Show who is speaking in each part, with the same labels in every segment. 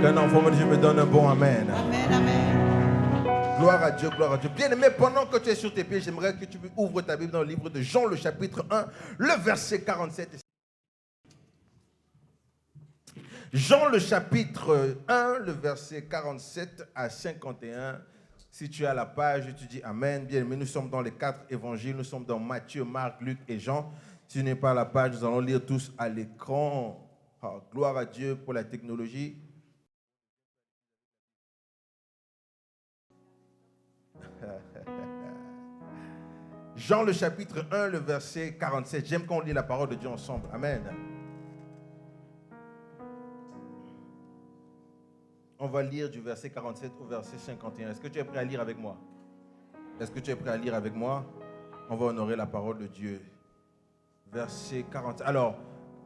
Speaker 1: Qu'un enfant de Dieu me donne un bon amen.
Speaker 2: Amen, amen.
Speaker 1: Gloire à Dieu, gloire à Dieu. Bien-aimé, pendant que tu es sur tes pieds, j'aimerais que tu ouvres ta Bible dans le livre de Jean, le chapitre 1, le verset 47. Jean, le chapitre 1, le verset 47 à 51. Si tu as la page, tu dis Amen. Bien-aimé, nous sommes dans les 4 évangiles. Nous sommes dans Matthieu, Marc, Luc et Jean. Si tu n'es pas à la page, nous allons lire tous à l'écran. Oh, gloire à Dieu pour la technologie. Jean, le chapitre 1, le verset 47. J'aime qu'on lit la parole de Dieu ensemble. Amen. On va lire du verset 47 au verset 51. Est-ce que tu es prêt à lire avec moi? Est-ce que tu es prêt à lire avec moi? On va honorer la parole de Dieu. Verset 47. Alors,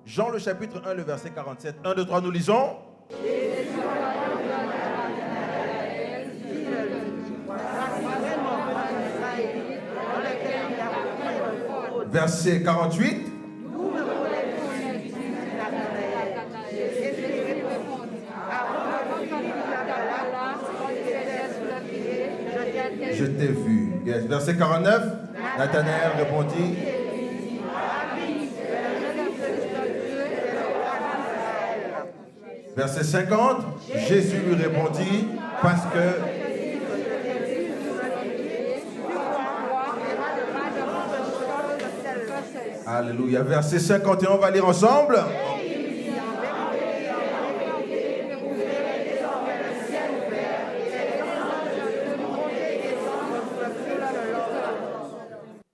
Speaker 1: Jean, le chapitre 1, le verset 47. 1, 2, 3, nous lisons. Verset 48. Je t'ai vu. Yes. Verset 49. Nathanaël répondit. Verset 50. Jésus lui répondit parce que... Alléluia. Verset 51, on va lire ensemble.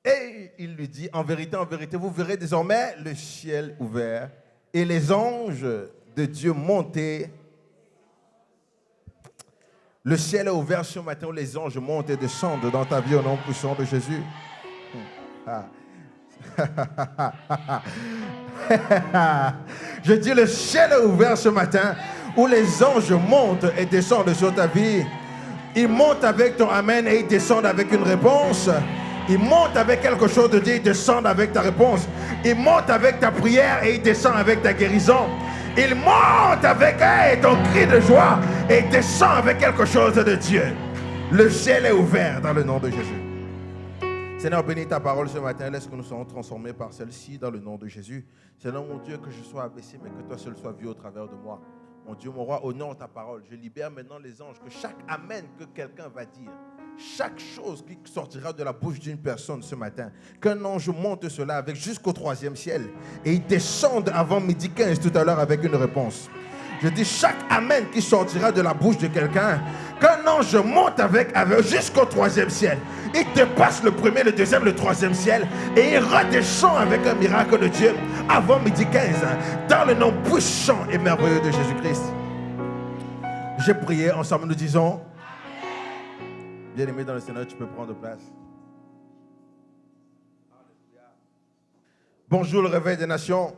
Speaker 1: Et il lui dit, en vérité, vous verrez désormais le ciel ouvert et les anges de Dieu monter. Le ciel est ouvert ce matin où les anges montent et descendent dans ta vie au nom puissant de Jésus. Je dis le ciel est ouvert ce matin où les anges montent et descendent sur ta vie. Ils montent avec ton amen et ils descendent avec une réponse. Ils montent avec quelque chose de Dieu, ils descendent avec ta réponse. Ils montent avec ta prière et ils descendent avec ta guérison. Ils montent avec ton cri de joie et ils descendent avec quelque chose de Dieu. Le ciel est ouvert dans le nom de Jésus. Seigneur, bénis ta parole ce matin. Laisse que nous soyons transformés par celle-ci dans le nom de Jésus. Seigneur, mon Dieu, que je sois abaissé, mais que toi seul sois vu au travers de moi. Mon Dieu, mon roi, honore ta parole. Je libère maintenant les anges, que chaque amen que quelqu'un va dire, chaque chose qui sortira de la bouche d'une personne ce matin, qu'un ange monte cela avec jusqu'au 3e ciel et il descende avant midi 15 tout à l'heure avec une réponse. Je dis chaque amen qui sortira de la bouche de quelqu'un, qu'un ange monte avec jusqu'au 3e ciel. Il dépasse le 1er, le 2e, le 3e ciel et il redescend avec un miracle de Dieu avant midi 15 dans le nom puissant et merveilleux de Jésus-Christ. J'ai prié, ensemble nous disons, bien-aimé dans le Seigneur, tu peux prendre place. Bonjour le réveil des nations.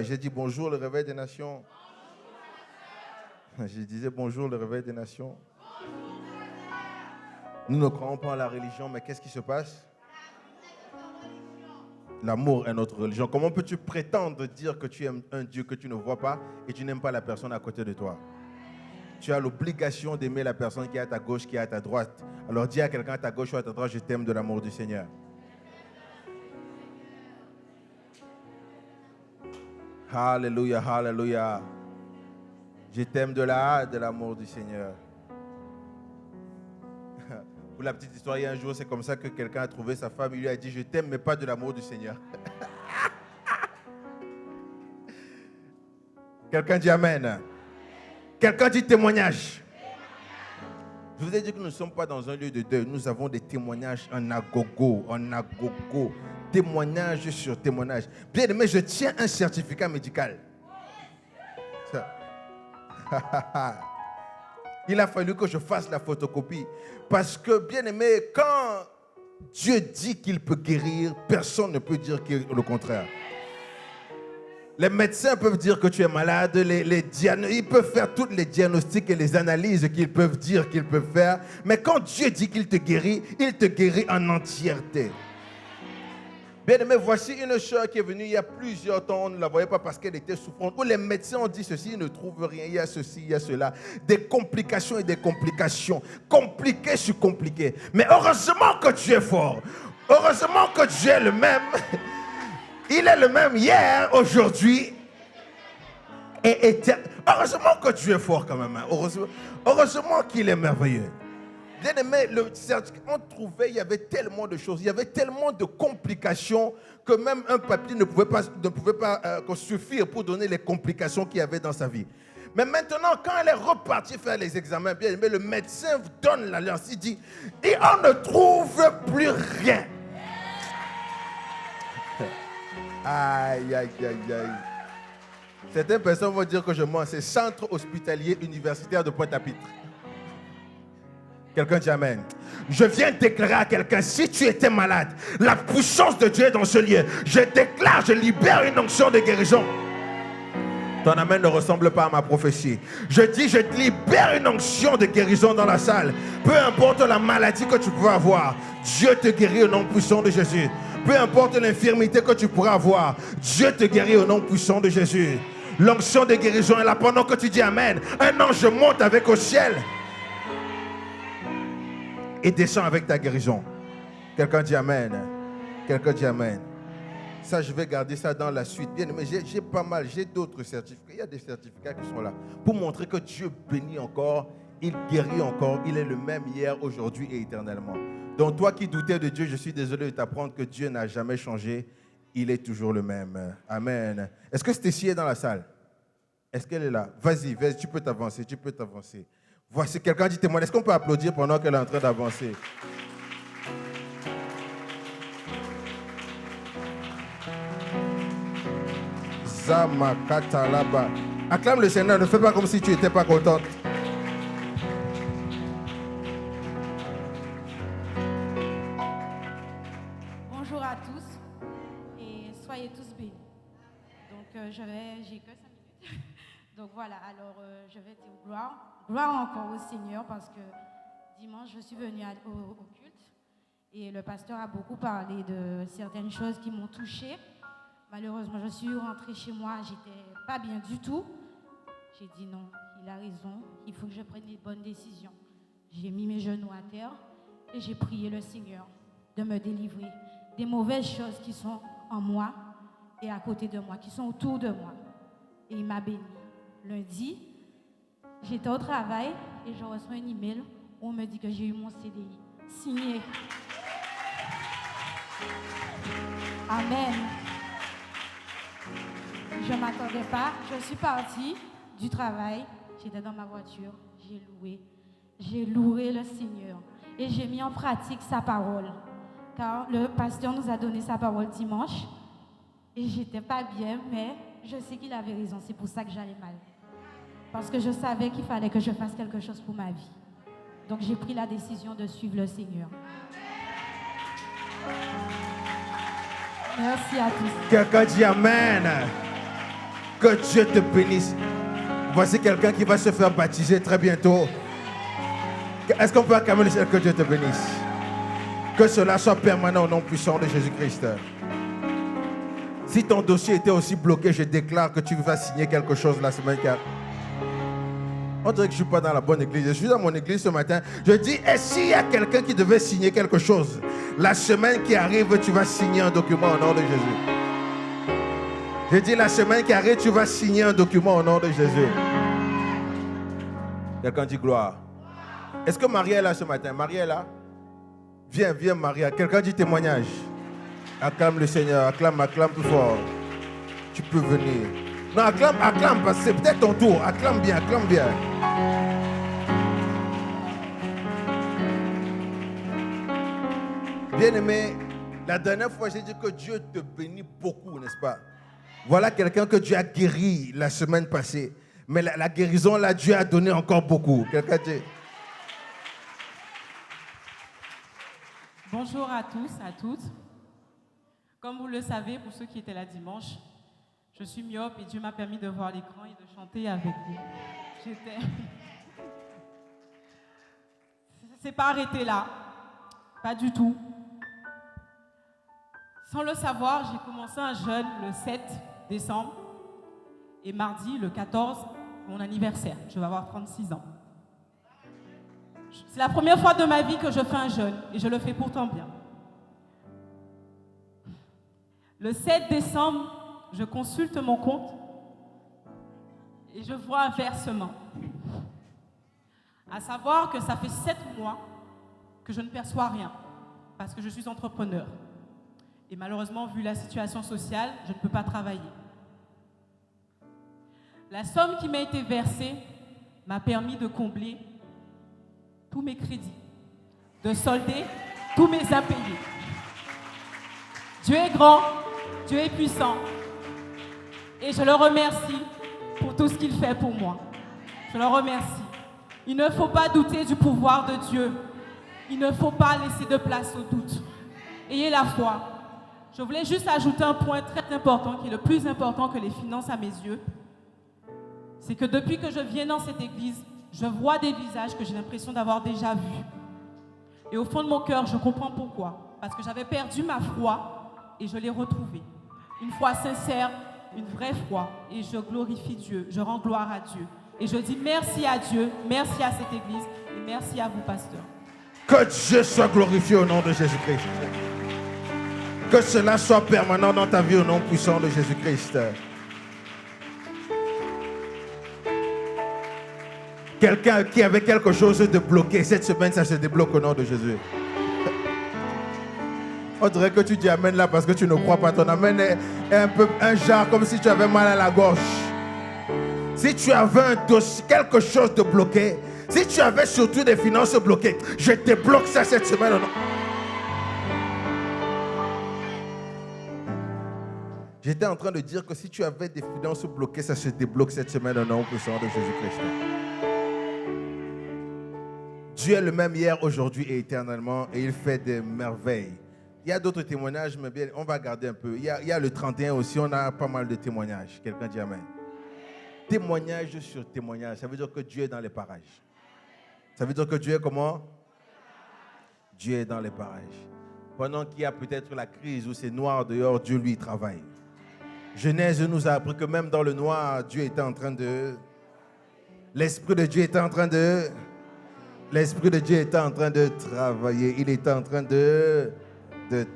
Speaker 1: J'ai dit bonjour le réveil des nations. Je disais bonjour le réveil des nations. Nous ne croyons pas en la religion, mais qu'est-ce qui se passe? L'amour est notre religion. Comment peux-tu prétendre dire que tu aimes un Dieu que tu ne vois pas et tu n'aimes pas la personne à côté de toi? Tu as l'obligation d'aimer la personne qui est à ta gauche, qui est à ta droite. Alors dis à quelqu'un à ta gauche ou à ta droite, je t'aime de l'amour du Seigneur. Alléluia, alléluia. Je t'aime de l'amour du Seigneur. Pour la petite histoire, il y a un jour, c'est comme ça que quelqu'un a trouvé sa femme. Il lui a dit, je t'aime, mais pas de l'amour du Seigneur. Quelqu'un dit Amen. Quelqu'un dit témoignage. Je vous ai dit que nous ne sommes pas dans un lieu de deuil. Nous avons des témoignages en agogo. Témoignage sur témoignage. Bien aimé, je tiens un certificat médical. Il a fallu que je fasse la photocopie. Parce que, bien aimé, quand Dieu dit qu'il peut guérir, personne ne peut dire le contraire. Les médecins peuvent dire que tu es malade, ils peuvent faire tous les diagnostics et les analyses qu'ils peuvent dire qu'ils peuvent faire. Mais quand Dieu dit qu'il te guérit en entièreté. Bien aimé, voici une soeur qui est venue il y a plusieurs temps, on ne la voyait pas parce qu'elle était souffrante. Où les médecins ont dit ceci, ils ne trouvent rien, il y a ceci, il y a cela. Des complications et des complications. Compliqué sur compliqué. Mais heureusement que Dieu est fort. Heureusement que Dieu est le même. Il est le même hier, aujourd'hui et éternel. Heureusement que Dieu est fort quand même. Hein. Heureusement qu'il est merveilleux. Bien aimé, le certificat, on trouvait, il y avait tellement de choses, il y avait tellement de complications que même un papier ne pouvait pas suffire pour donner les complications qu'il y avait dans sa vie. Mais maintenant, quand elle est repartie faire les examens, bien aimé, le médecin donne l'alliance, il dit, et on ne trouve plus rien. Aïe, aïe, aïe, aïe. Certaines personnes vont dire que je mens, c'est Centre hospitalier universitaire de Pointe-à-Pitre. Quelqu'un dit amen. Je viens déclarer à quelqu'un, si tu étais malade, la puissance de Dieu est dans ce lieu. Je déclare, je libère une onction de guérison. Ton amen ne ressemble pas à ma prophétie. Je dis, je libère une onction de guérison dans la salle. Peu importe la maladie que tu pourras avoir, Dieu te guérit au nom puissant de Jésus. Peu importe l'infirmité que tu pourras avoir, Dieu te guérit au nom puissant de Jésus. L'onction de guérison est là. Pendant que tu dis amen, un ange monte avec au ciel et descend avec ta guérison. Quelqu'un dit amen. Quelqu'un dit amen. Ça, je vais garder ça dans la suite. Bien, mais j'ai pas mal, j'ai d'autres certificats. Il y a des certificats qui sont là pour montrer que Dieu bénit encore, il guérit encore, il est le même hier, aujourd'hui et éternellement. Donc toi qui doutais de Dieu, je suis désolé de t'apprendre que Dieu n'a jamais changé. Il est toujours le même. Amen. Est-ce que Stécie est dans la salle? Est-ce qu'elle est là? Vas-y, tu peux t'avancer, tu peux t'avancer. Voici, quelqu'un dit témoin. Est-ce qu'on peut applaudir pendant qu'elle est en train d'avancer? Zamakata là-bas. Acclame le Seigneur, ne fais pas comme si tu n'étais pas contente.
Speaker 3: Bonjour à tous et soyez tous bénis. Donc j'ai que 5 minutes. Donc voilà, alors je vais dire gloire. Gloire encore au Seigneur parce que dimanche je suis venue au culte et le pasteur a beaucoup parlé de certaines choses qui m'ont touchée. Malheureusement, je suis rentrée chez moi, j'étais pas bien du tout. J'ai dit non, il a raison, il faut que je prenne les bonnes décisions. J'ai mis mes genoux à terre et j'ai prié le Seigneur de me délivrer des mauvaises choses qui sont en moi et à côté de moi, qui sont autour de moi. Et il m'a béni. Lundi, j'étais au travail et je reçois un email où on me dit que j'ai eu mon CDI signé. Amen. Je ne m'attendais pas. Je suis partie du travail. J'étais dans ma voiture. J'ai loué. J'ai loué le Seigneur. Et j'ai mis en pratique sa parole. Car le pasteur nous a donné sa parole dimanche. Et j'étais pas bien, mais je sais qu'il avait raison. C'est pour ça que j'allais mal. Parce que je savais qu'il fallait que je fasse quelque chose pour ma vie. Donc j'ai pris la décision de suivre le Seigneur. Merci à tous.
Speaker 1: Quelqu'un dit amen. Que Dieu te bénisse. Voici quelqu'un qui va se faire baptiser très bientôt. Est-ce qu'on peut acclamer le Seigneur? Que Dieu te bénisse. Que cela soit permanent au nom puissant de Jésus-Christ. Si ton dossier était aussi bloqué, je déclare que tu vas signer quelque chose la semaine qui arrive. On dirait que je ne suis pas dans la bonne église. Je suis dans mon église ce matin. Je dis, et s'il y a quelqu'un qui devait signer quelque chose, la semaine qui arrive, tu vas signer un document au nom de Jésus. Je dis, la semaine qui arrive, tu vas signer un document au nom de Jésus. Quelqu'un dit gloire. Est-ce que Marie est là ce matin? Marie est là? Viens Marie. Quelqu'un dit témoignage. Acclame le Seigneur. Acclame plus fort. Tu peux venir. Non, acclame, parce que c'est peut-être ton tour. Acclame bien. Bien-aimé, la dernière fois, j'ai dit que Dieu te bénit beaucoup, n'est-ce pas? Voilà quelqu'un que Dieu a guéri la semaine passée. Mais la guérison, là, Dieu a donné encore beaucoup. Quelqu'un dit...
Speaker 4: Bonjour à tous, à toutes. Comme vous le savez, pour ceux qui étaient là dimanche, je suis myope et Dieu m'a permis de voir l'écran et de chanter avec vous. C'est pas arrêté là, pas du tout. Sans le savoir, j'ai commencé un jeûne le 7 décembre et mardi, le 14, mon anniversaire. Je vais avoir 36 ans. C'est la première fois de ma vie que je fais un jeûne et je le fais pourtant bien. Le 7 décembre, je consulte mon compte et je vois un versement. À savoir que ça fait 7 mois que je ne perçois rien parce que je suis entrepreneur. Et malheureusement, vu la situation sociale, je ne peux pas travailler. La somme qui m'a été versée m'a permis de combler tous mes crédits, de solder tous mes impayés. Dieu est grand, Dieu est puissant, et je le remercie pour tout ce qu'il fait pour moi. Je le remercie. Il ne faut pas douter du pouvoir de Dieu. Il ne faut pas laisser de place au doute. Ayez la foi. Je voulais juste ajouter un point très important, qui est le plus important que les finances à mes yeux. C'est que depuis que je viens dans cette église, je vois des visages que j'ai l'impression d'avoir déjà vus. Et au fond de mon cœur, je comprends pourquoi. Parce que j'avais perdu ma foi et je l'ai retrouvée. Une foi sincère, une vraie foi. Et je glorifie Dieu, je rends gloire à Dieu. Et je dis merci à Dieu, merci à cette église et merci à vous, pasteur.
Speaker 1: Que Dieu soit glorifié au nom de Jésus-Christ. Que cela soit permanent dans ta vie au nom puissant de Jésus-Christ. Quelqu'un qui avait quelque chose de bloqué, cette semaine, ça se débloque au nom de Jésus. On dirait que tu dis amen là parce que tu ne crois pas. Ton amen est un peu un genre comme si tu avais mal à la gorge. Si tu avais un dossier, quelque chose de bloqué, si tu avais surtout des finances bloquées, je débloque ça cette semaine au nom. J'étais en train de dire que si tu avais des finances bloquées, ça se débloque cette semaine au nom puissant de Jésus-Christ. Dieu est le même hier, aujourd'hui et éternellement, et il fait des merveilles. Il y a d'autres témoignages, mais bien, on va garder un peu. Il y a le 31 aussi, on a pas mal de témoignages. Quelqu'un dit amen. Témoignage sur témoignage, ça veut dire que Dieu est dans les parages. Ça veut dire que Dieu est comment? Dieu est dans les parages. Pendant qu'il y a peut-être la crise où c'est noir dehors, Dieu lui travaille. Genèse nous a appris que même dans le noir, Dieu était en train de... L'Esprit de Dieu était en train de... L'Esprit de Dieu était en train de travailler. Il était en train de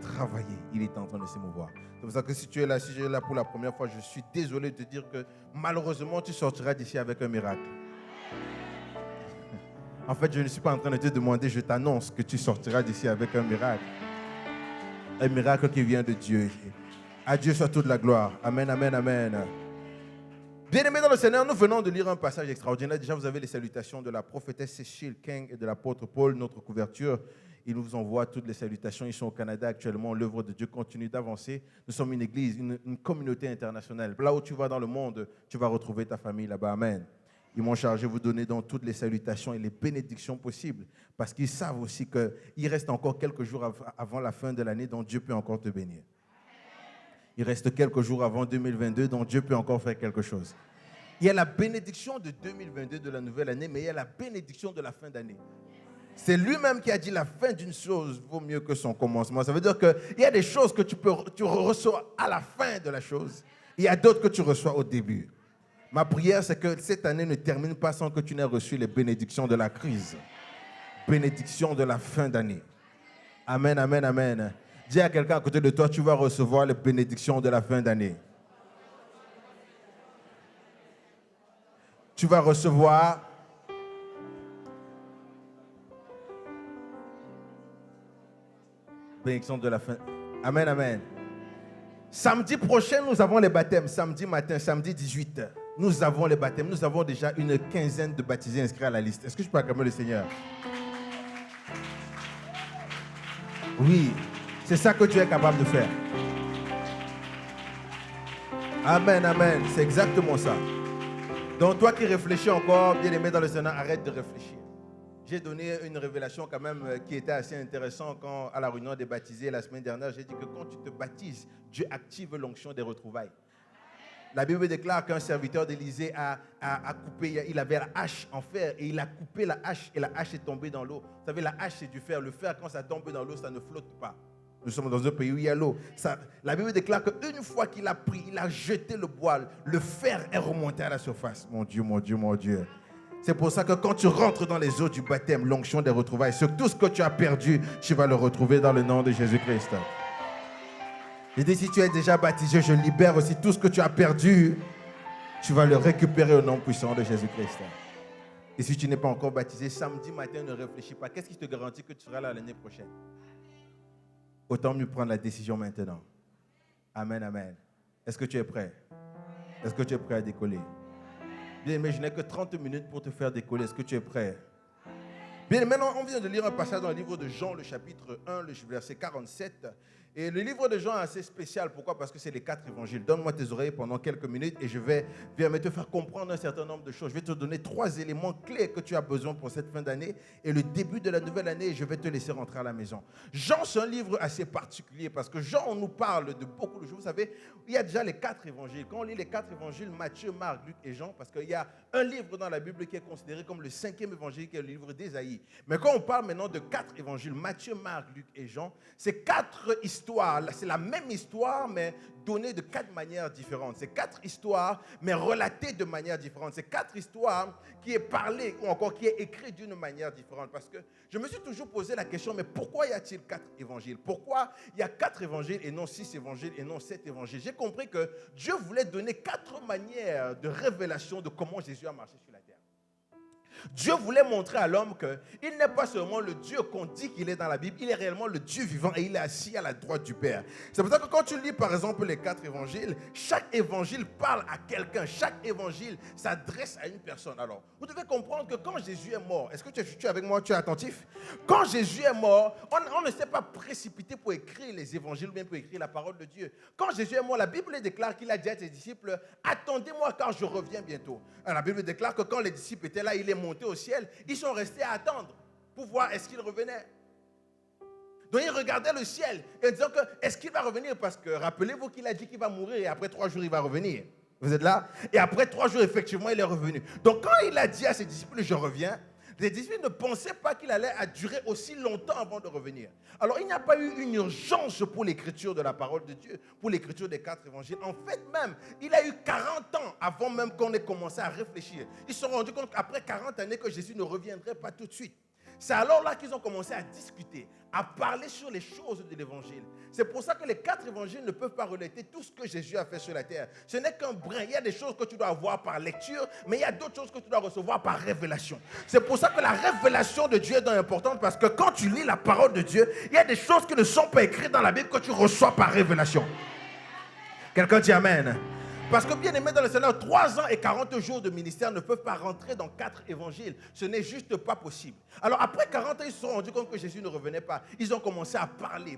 Speaker 1: travailler. Il était en train de se mouvoir. C'est pour ça que si tu es là, si je suis là pour la première fois, je suis désolé de te dire que malheureusement, tu sortiras d'ici avec un miracle. En fait, je ne suis pas en train de te demander, je t'annonce que tu sortiras d'ici avec un miracle. Un miracle qui vient de Dieu. À Dieu soit toute la gloire. Amen, amen, amen. Bien-aimés dans le Seigneur, nous venons de lire un passage extraordinaire. Déjà, vous avez les salutations de la prophétesse Cécile King et de l'apôtre Paul, notre couverture. Ils nous envoient toutes les salutations. Ils sont au Canada actuellement. L'œuvre de Dieu continue d'avancer. Nous sommes une église, une communauté internationale. Là où tu vas dans le monde, tu vas retrouver ta famille là-bas. Amen. Ils m'ont chargé de vous donner donc toutes les salutations et les bénédictions possibles parce qu'ils savent aussi qu'il reste encore quelques jours avant la fin de l'année dont Dieu peut encore te bénir. Il reste quelques jours avant 2022 dont Dieu peut encore faire quelque chose. Il y a la bénédiction de 2022 de la nouvelle année, mais il y a la bénédiction de la fin d'année. C'est lui-même qui a dit la fin d'une chose vaut mieux que son commencement. Ça veut dire qu'il y a des choses que tu reçois à la fin de la chose. Il y a d'autres que tu reçois au début. Ma prière, c'est que cette année ne termine pas sans que tu n'aies reçu les bénédictions de la crise. Bénédictions de la fin d'année. Amen, amen, amen. Dis à quelqu'un à côté de toi, tu vas recevoir les bénédictions de la fin d'année. Tu vas recevoir bénédictions de la fin. Amen, amen. Samedi prochain, nous avons les baptêmes. Samedi matin, samedi 18. Nous avons les baptêmes. Nous avons déjà une quinzaine de baptisés inscrits à la liste. Est-ce que je peux acclamer le Seigneur? Oui. C'est ça que tu es capable de faire. Amen, amen. C'est exactement ça. Donc toi qui réfléchis encore, bien aimé dans le Seigneur, arrête de réfléchir. J'ai donné une révélation quand même qui était assez intéressante quand à la réunion des baptisés la semaine dernière, j'ai dit que quand tu te baptises, Dieu active l'onction des retrouvailles. La Bible déclare qu'un serviteur d'Élysée a coupé, il avait la hache en fer et il a coupé la hache et la hache est tombée dans l'eau. Vous savez, la hache c'est du fer. Le fer, quand ça tombe dans l'eau, ça ne flotte pas. Nous sommes dans un pays où il y a l'eau. La Bible déclare qu'une fois qu'il a pris, il a jeté le boile, le fer est remonté à la surface. Mon Dieu, mon Dieu, mon Dieu. C'est pour ça que quand tu rentres dans les eaux du baptême, l'onction des retrouvailles, sur tout ce que tu as perdu, tu vas le retrouver dans le nom de Jésus-Christ. Je dis, si tu es déjà baptisé, je libère aussi tout ce que tu as perdu. Tu vas le récupérer au nom puissant de Jésus-Christ. Et si tu n'es pas encore baptisé, samedi matin, ne réfléchis pas. Qu'est-ce qui te garantit que tu seras là l'année prochaine? Autant mieux prendre la décision maintenant. Amen, amen. Est-ce que tu es prêt? Est-ce que tu es prêt à décoller? Bien aimé, je n'ai que 30 minutes pour te faire décoller. Est-ce que tu es prêt? Bien, maintenant, on vient de lire un passage dans le livre de Jean, le chapitre 1, le verset 47. Et le livre de Jean est assez spécial. Pourquoi? Parce que c'est les 4 évangiles. Donne-moi tes oreilles pendant quelques minutes et je vais te faire comprendre un certain nombre de choses. Je vais te donner 3 éléments clés que tu as besoin pour cette fin d'année et le début de la nouvelle année. Et je vais te laisser rentrer à la maison. Jean, c'est un livre assez particulier parce que Jean, on nous parle de beaucoup de choses. Vous savez, il y a déjà les 4 évangiles. Quand on lit les 4 évangiles, Matthieu, Marc, Luc et Jean, parce qu'il y a un livre dans la Bible qui est considéré comme le 5e évangile, qui est le livre d'Ésaïe. Mais quand on parle maintenant de 4 évangiles, Matthieu, Marc, Luc et Jean, c'est 4 histoires. C'est la même histoire, mais donnée de 4 manières différentes. C'est 4 histoires, mais relatées de manière différente. C'est 4 histoires qui est parlée ou encore qui est écrite d'une manière différente. Parce que je me suis toujours posé la question, mais pourquoi y a-t-il 4 évangiles? Pourquoi il y a 4 évangiles et non 6 évangiles et non 7 évangiles? J'ai compris que Dieu voulait donner 4 manières de révélation de comment Jésus a marché sur la terre. Dieu voulait montrer à l'homme qu'il n'est pas seulement le Dieu qu'on dit qu'il est dans la Bible, il est réellement le Dieu vivant et il est assis à la droite du Père. C'est pour ça que quand tu lis par exemple les 4 évangiles, chaque évangile parle à quelqu'un, chaque évangile s'adresse à une personne. Alors, vous devez comprendre que quand Jésus est mort, est-ce que tu es avec moi, tu es attentif? Quand Jésus est mort, on ne s'est pas précipité pour écrire les évangiles ou bien pour écrire la parole de Dieu. Quand Jésus est mort, la Bible déclare qu'il a dit à ses disciples, attendez-moi car je reviens bientôt. Alors, la Bible déclare que quand les disciples étaient là, il est monté au ciel, ils sont restés à attendre pour voir est-ce qu'il revenait. Donc ils regardaient le ciel et disaient que est-ce qu'il va revenir, parce que rappelez-vous qu'il a dit qu'il va mourir et après 3 jours il va revenir. Vous êtes là? Et après 3 jours effectivement il est revenu. Donc quand il a dit à ses disciples je reviens, les disciples ne pensaient pas qu'il allait durer aussi longtemps avant de revenir. Alors il n'y a pas eu une urgence pour l'écriture de la parole de Dieu, pour l'écriture des 4 évangiles. En fait même, il a eu 40 ans avant même qu'on ait commencé à réfléchir. Ils se sont rendus compte qu'après 40 années que Jésus ne reviendrait pas tout de suite. C'est alors là qu'ils ont commencé à discuter, à parler sur les choses de l'évangile. C'est pour ça que les 4 évangiles ne peuvent pas relater tout ce que Jésus a fait sur la terre. Ce n'est qu'un brin. Il y a des choses que tu dois avoir par lecture, mais il y a d'autres choses que tu dois recevoir par révélation. C'est pour ça que la révélation de Dieu est importante, parce que quand tu lis la parole de Dieu, il y a des choses qui ne sont pas écrites dans la Bible que tu reçois par révélation. Quelqu'un dit Amen. Parce que bien aimé dans le Seigneur, 3 ans et 40 jours de ministère ne peuvent pas rentrer dans 4 évangiles. Ce n'est juste pas possible. Alors après 40 ans, ils se sont rendus compte que Jésus ne revenait pas. Ils ont commencé à parler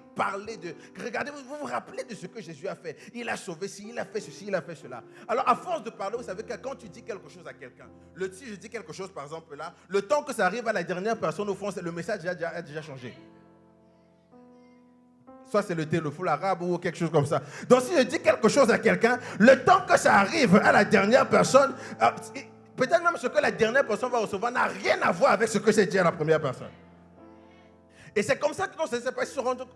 Speaker 1: de... Regardez, vous vous rappelez de ce que Jésus a fait. Il a sauvé ci, il a fait ceci, il a fait cela. Alors à force de parler, vous savez que quand tu dis quelque chose à quelqu'un, si je dis quelque chose par exemple là, le temps que ça arrive à la dernière personne, au fond, le message a déjà changé. Soit c'est le téléphone arabe ou quelque chose comme ça. Donc si je dis quelque chose à quelqu'un, le temps que ça arrive à la dernière personne, peut-être même ce que la dernière personne va recevoir n'a rien à voir avec ce que j'ai dit à la première personne. Et c'est comme ça que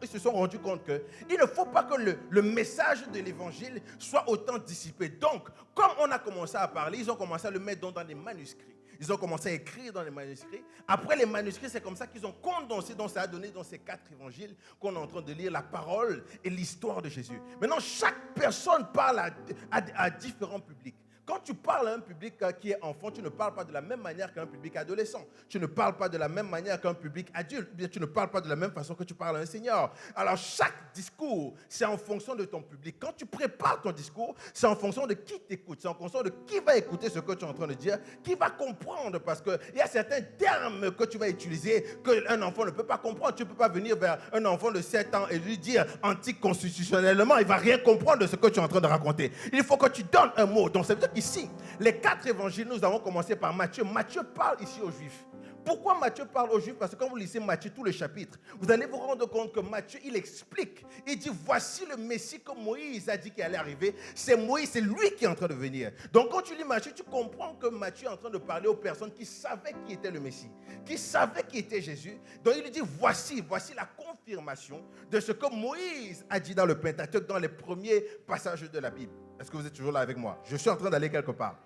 Speaker 1: ils se sont rendus compte qu'il ne faut pas que le message de l'évangile soit autant dissipé. Donc, comme on a commencé à parler, ils ont commencé à le mettre dans des manuscrits. Ils ont commencé à écrire dans les manuscrits. Après les manuscrits, c'est comme ça qu'ils ont condensé, donc ça a donné dans ces 4 évangiles qu'on est en train de lire la parole et l'histoire de Jésus. Maintenant, chaque personne parle à différents publics. Quand tu parles à un public qui est enfant, tu ne parles pas de la même manière qu'un public adolescent. Tu ne parles pas de la même manière qu'un public adulte. Bien, tu ne parles pas de la même façon que tu parles à un senior. Alors, chaque discours, c'est en fonction de ton public. Quand tu prépares ton discours, c'est en fonction de qui t'écoute. C'est en fonction de qui va écouter ce que tu es en train de dire, qui va comprendre. Parce qu'il y a certains termes que tu vas utiliser qu'un enfant ne peut pas comprendre. Tu ne peux pas venir vers un enfant de 7 ans et lui dire anticonstitutionnellement. Il ne va rien comprendre de ce que tu es en train de raconter. Il faut que tu donnes un mot. Donc, ça veut dire ici, les 4 évangiles, nous avons commencé par Matthieu. Matthieu parle ici aux Juifs. Pourquoi Matthieu parle aux Juifs? Parce que quand vous lisez Matthieu, tout le chapitre, vous allez vous rendre compte que Matthieu, il explique. Il dit, voici le Messie que Moïse a dit qu'il allait arriver. C'est Moïse, c'est lui qui est en train de venir. Donc quand tu lis Matthieu, tu comprends que Matthieu est en train de parler aux personnes qui savaient qui était le Messie, qui savaient qui était Jésus. Donc il lui dit, voici la confirmation affirmation de ce que Moïse a dit dans le Pentateuque, dans les premiers passages de la Bible. Est-ce que vous êtes toujours là avec moi? Je suis en train d'aller quelque part.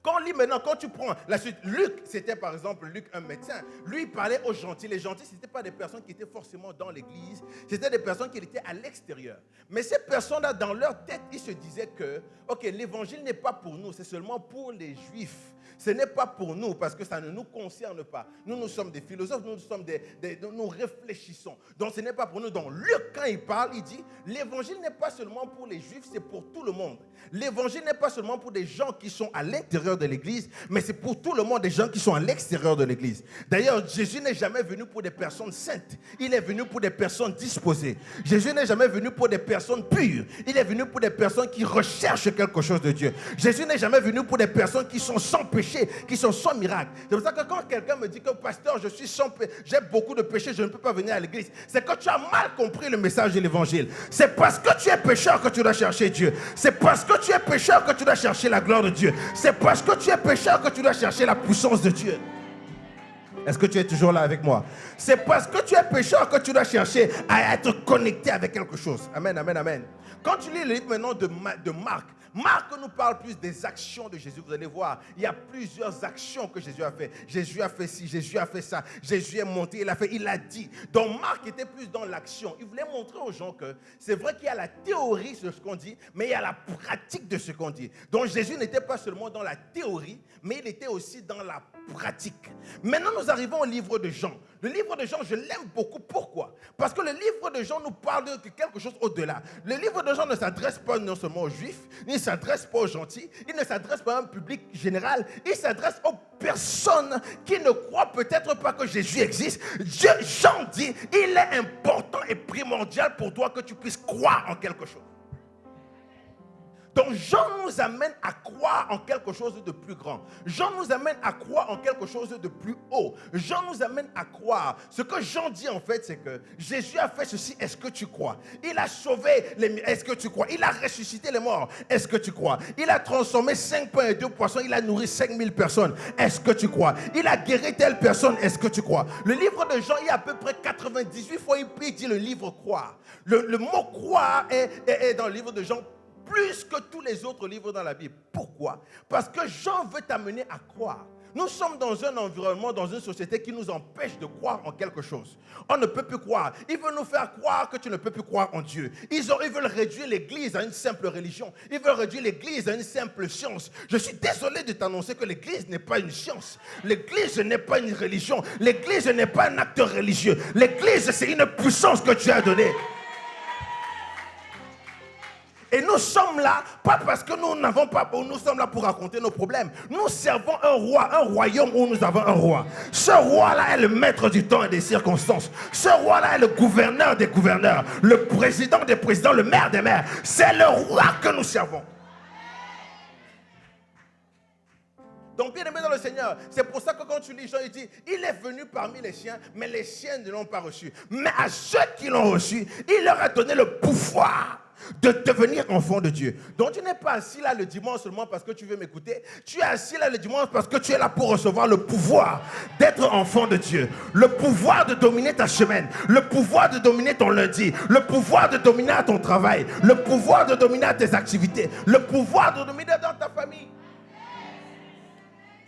Speaker 1: Quand on lit maintenant, quand tu prends la suite, Luc, c'était par exemple Luc, un médecin. Lui, il parlait aux gentils. Les gentils, ce n'étaient pas des personnes qui étaient forcément dans l'église. C'était des personnes qui étaient à l'extérieur. Mais ces personnes-là, dans leur tête, ils se disaient que, ok, l'évangile n'est pas pour nous, c'est seulement pour les juifs. Ce n'est pas pour nous parce que ça ne nous concerne pas. Nous sommes des philosophes, nous réfléchissons. Donc ce n'est pas pour nous. Donc Luc, quand il parle, il dit, l'évangile n'est pas seulement pour les juifs, c'est pour tout le monde. L'évangile n'est pas seulement pour des gens qui sont à l'intérieur de l'église, mais c'est pour tout le monde, des gens qui sont à l'extérieur de l'église. D'ailleurs, Jésus n'est jamais venu pour des personnes saintes. Il est venu pour des personnes disposées. Jésus n'est jamais venu pour des personnes pures. Il est venu pour des personnes qui recherchent quelque chose de Dieu. Jésus n'est jamais venu pour des personnes qui sont sans péché, qui sont sans miracle. C'est pour ça que quand quelqu'un me dit que pasteur, je suis sans péché, j'ai beaucoup de péchés, je ne peux pas venir à l'église, c'est que tu as mal compris le message de l'évangile. C'est parce que tu es pécheur que tu dois chercher Dieu. C'est parce que tu es pécheur que tu dois chercher la gloire de Dieu. C'est parce que tu es pécheur que tu dois chercher la puissance de Dieu. Est-ce que tu es toujours là avec moi? C'est parce que tu es pécheur que tu dois chercher à être connecté avec quelque chose. Amen, amen, amen. Quand tu lis le livre maintenant de Marc, Marc nous parle plus des actions de Jésus. Vous allez voir, il y a plusieurs actions que Jésus a fait. Jésus a fait ci, Jésus a fait ça. Jésus est monté, il a dit. Donc Marc était plus dans l'action. Il voulait montrer aux gens que c'est vrai qu'il y a la théorie de ce qu'on dit, mais il y a la pratique de ce qu'on dit. Donc Jésus n'était pas seulement dans la théorie, mais il était aussi dans la pratique. Maintenant, nous arrivons au livre de Jean. Le livre de Jean, je l'aime beaucoup. Pourquoi? Parce que le livre de Jean nous parle de quelque chose au-delà. Le livre de Jean ne s'adresse pas non seulement aux Juifs, il ne s'adresse pas aux gentils, il ne s'adresse pas à un public général, il s'adresse aux personnes qui ne croient peut-être pas que Jésus existe. Jean dit, il est important et primordial pour toi que tu puisses croire en quelque chose. Donc Jean nous amène à croire en quelque chose de plus grand. Jean nous amène à croire en quelque chose de plus haut. Jean nous amène à croire. Ce que Jean dit en fait, c'est que Jésus a fait ceci, est-ce que tu crois? Il a sauvé les... Est-ce que tu crois? Il a ressuscité les morts, est-ce que tu crois? Il a transformé 5 pains et 2 poissons, il a nourri 5000 personnes, est-ce que tu crois? Il a guéri telle personne, est-ce que tu crois? Le livre de Jean, il y a à peu près 98 fois, il dit le livre croire. Le mot croire est dans le livre de Jean plus que tous les autres livres dans la Bible. Pourquoi? Parce que Jean veut t'amener à croire. Nous sommes dans un environnement, dans une société qui nous empêche de croire en quelque chose. On ne peut plus croire. Ils veulent nous faire croire que tu ne peux plus croire en Dieu. Ils veulent réduire l'Église à une simple religion. Ils veulent réduire l'Église à une simple science. Je suis désolé de t'annoncer que l'Église n'est pas une science. L'Église n'est pas une religion. L'Église n'est pas un acte religieux. L'Église, c'est une puissance que tu as donnée. Et nous sommes là, pas parce que nous sommes là pour raconter nos problèmes. Nous servons un roi, un royaume où nous avons un roi. Ce roi-là est le maître du temps et des circonstances. Ce roi-là est le gouverneur des gouverneurs, le président des présidents, le maire des maires. C'est le roi que nous servons. Donc, bien aimé dans le Seigneur, c'est pour ça que quand tu lis Jean, il dit, il est venu parmi les siens, mais les siens ne l'ont pas reçu. Mais à ceux qui l'ont reçu, il leur a donné le pouvoir de devenir enfant de Dieu. Donc tu n'es pas assis là le dimanche seulement parce que tu veux m'écouter. Tu es assis là le dimanche parce que tu es là pour recevoir le pouvoir d'être enfant de Dieu. Le pouvoir de dominer ta semaine. Le pouvoir de dominer ton lundi. Le pouvoir de dominer à ton travail. Le pouvoir de dominer à tes activités. Le pouvoir de dominer dans ta famille.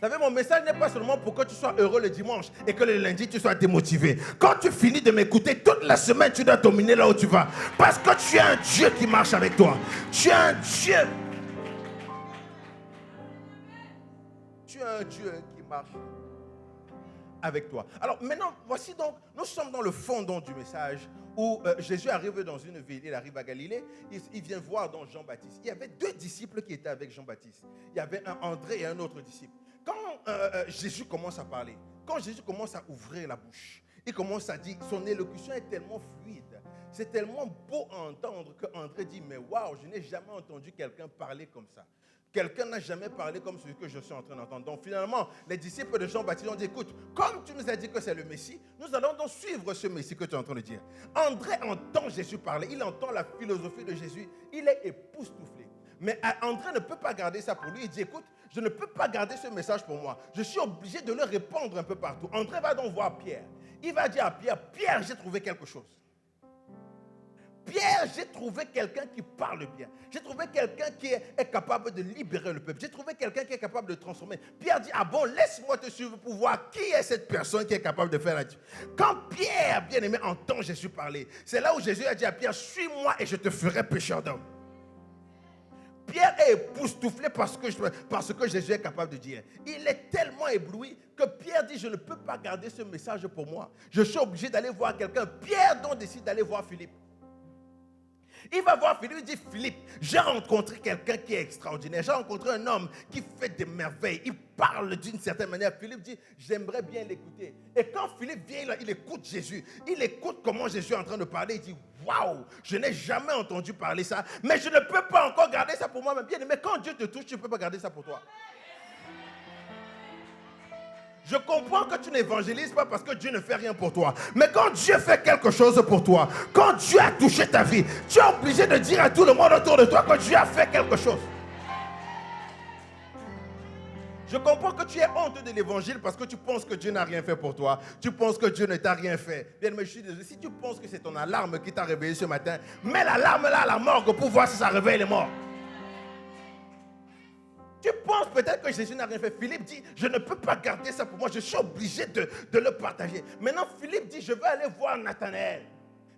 Speaker 1: Vous savez, mon message n'est pas seulement pour que tu sois heureux le dimanche et que le lundi tu sois démotivé. Quand tu finis de m'écouter, toute la semaine tu dois dominer là où tu vas. Parce que tu es un Dieu qui marche avec toi. Tu es un Dieu. Tu es un Dieu qui marche avec toi. Alors maintenant, voici donc, nous sommes dans le fondement du message où Jésus arrive dans une ville, il arrive à Galilée, il vient voir donc Jean-Baptiste. Il y avait 2 disciples qui étaient avec Jean-Baptiste. Il y avait un André et un autre disciple. Quand Jésus commence à parler, quand Jésus commence à ouvrir la bouche, il commence à dire, son élocution est tellement fluide, c'est tellement beau à entendre que André dit, mais waouh, je n'ai jamais entendu quelqu'un parler comme ça. Quelqu'un n'a jamais parlé comme celui que je suis en train d'entendre. Donc finalement, les disciples de Jean-Baptiste ont dit, écoute, comme tu nous as dit que c'est le Messie, nous allons donc suivre ce Messie que tu es en train de dire. André entend Jésus parler, il entend la philosophie de Jésus, il est époustouflé. Mais André ne peut pas garder ça pour lui. Il dit, écoute, je ne peux pas garder ce message pour moi. Je suis obligé de le répandre un peu partout. André va donc voir Pierre. Il va dire à Pierre, Pierre, j'ai trouvé quelque chose. Pierre, j'ai trouvé quelqu'un qui parle bien. J'ai trouvé quelqu'un qui est capable de libérer le peuple. J'ai trouvé quelqu'un qui est capable de transformer. Pierre dit, ah bon, laisse-moi te suivre pour voir qui est cette personne qui est capable de faire la différence. Quand Pierre, bien-aimé, entend Jésus parler, c'est là où Jésus a dit à Pierre, suis-moi et je te ferai pécheur d'homme. Pierre est époustouflé parce que Jésus est capable de dire. Il est tellement ébloui que Pierre dit, je ne peux pas garder ce message pour moi. Je suis obligé d'aller voir quelqu'un. Pierre donc décide d'aller voir Philippe. Il va voir Philippe, il dit, Philippe, j'ai rencontré quelqu'un qui est extraordinaire. J'ai rencontré un homme qui fait des merveilles. Il parle d'une certaine manière. Philippe dit, j'aimerais bien l'écouter. Et quand Philippe vient, il écoute Jésus. Il écoute comment Jésus est en train de parler. Il dit, waouh, je n'ai jamais entendu parler ça. Mais je ne peux pas encore garder ça pour moi-même. Bien, mais quand Dieu te touche, tu ne peux pas garder ça pour toi. Je comprends que tu n'évangélises pas parce que Dieu ne fait rien pour toi. Mais quand Dieu fait quelque chose pour toi, quand Dieu a touché ta vie, tu es obligé de dire à tout le monde autour de toi que Dieu a fait quelque chose. Je comprends que tu aies honte de l'évangile parce que tu penses que Dieu n'a rien fait pour toi. Tu penses que Dieu ne t'a rien fait. Bien, mais je suis désolé. Si tu penses que c'est ton alarme qui t'a réveillé ce matin, mets l'alarme là à la morgue pour voir si ça réveille les morts. Tu penses peut-être que Jésus n'a rien fait. Philippe dit, je ne peux pas garder ça pour moi. Je suis obligé de le partager. Maintenant, Philippe dit, je vais aller voir Nathanaël.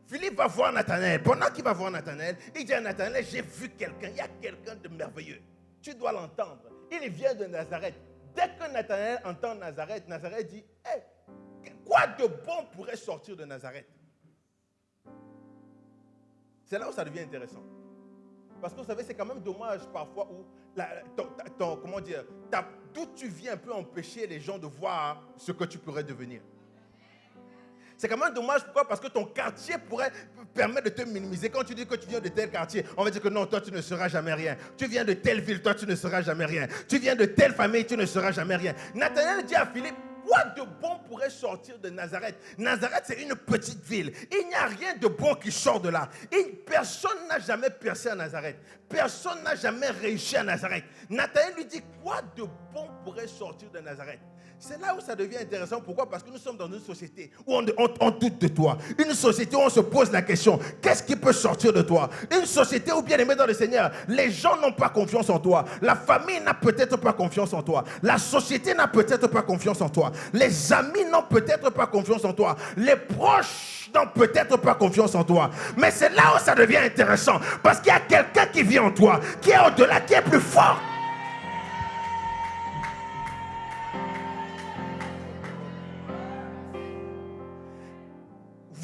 Speaker 1: Philippe va voir Nathanaël. Pendant qu'il va voir Nathanaël, il dit à Nathanaël, j'ai vu quelqu'un. Il y a quelqu'un de merveilleux. Tu dois l'entendre. Il vient de Nazareth. Dès que Nathanaël entend Nazareth, Nazareth dit, hey, quoi de bon pourrait sortir de Nazareth? C'est là où ça devient intéressant. Parce que vous savez, c'est quand même dommage parfois où, comment dire, d'où tu viens peut empêcher les gens de voir ce que tu pourrais devenir. C'est quand même dommage, pourquoi? Parce que ton quartier pourrait permettre de te minimiser. Quand tu dis que tu viens de tel quartier, on va dire que non, toi tu ne seras jamais rien. Tu viens de telle ville, toi tu ne seras jamais rien. Tu viens de telle famille, tu ne seras jamais rien. Nathanaël dit à Philippe, quoi de bon pourrait sortir de Nazareth? Nazareth, c'est une petite ville. Il n'y a rien de bon qui sort de là. Personne n'a jamais percé à Nazareth. Personne n'a jamais réussi à Nazareth. Nathanaël lui dit, quoi de bon pourrait sortir de Nazareth? C'est là où ça devient intéressant. Pourquoi? Parce que nous sommes dans une société où on doute de toi. Une société où on se pose la question, qu'est-ce qui peut sortir de toi? Une société où, bien aimé dans le Seigneur, les gens n'ont pas confiance en toi. La famille n'a peut-être pas confiance en toi. La société n'a peut-être pas confiance en toi. Les amis n'ont peut-être pas confiance en toi. Les proches n'ont peut-être pas confiance en toi. Mais c'est là où ça devient intéressant. Parce qu'il y a quelqu'un qui vit en toi, qui est au-delà, qui est plus fort.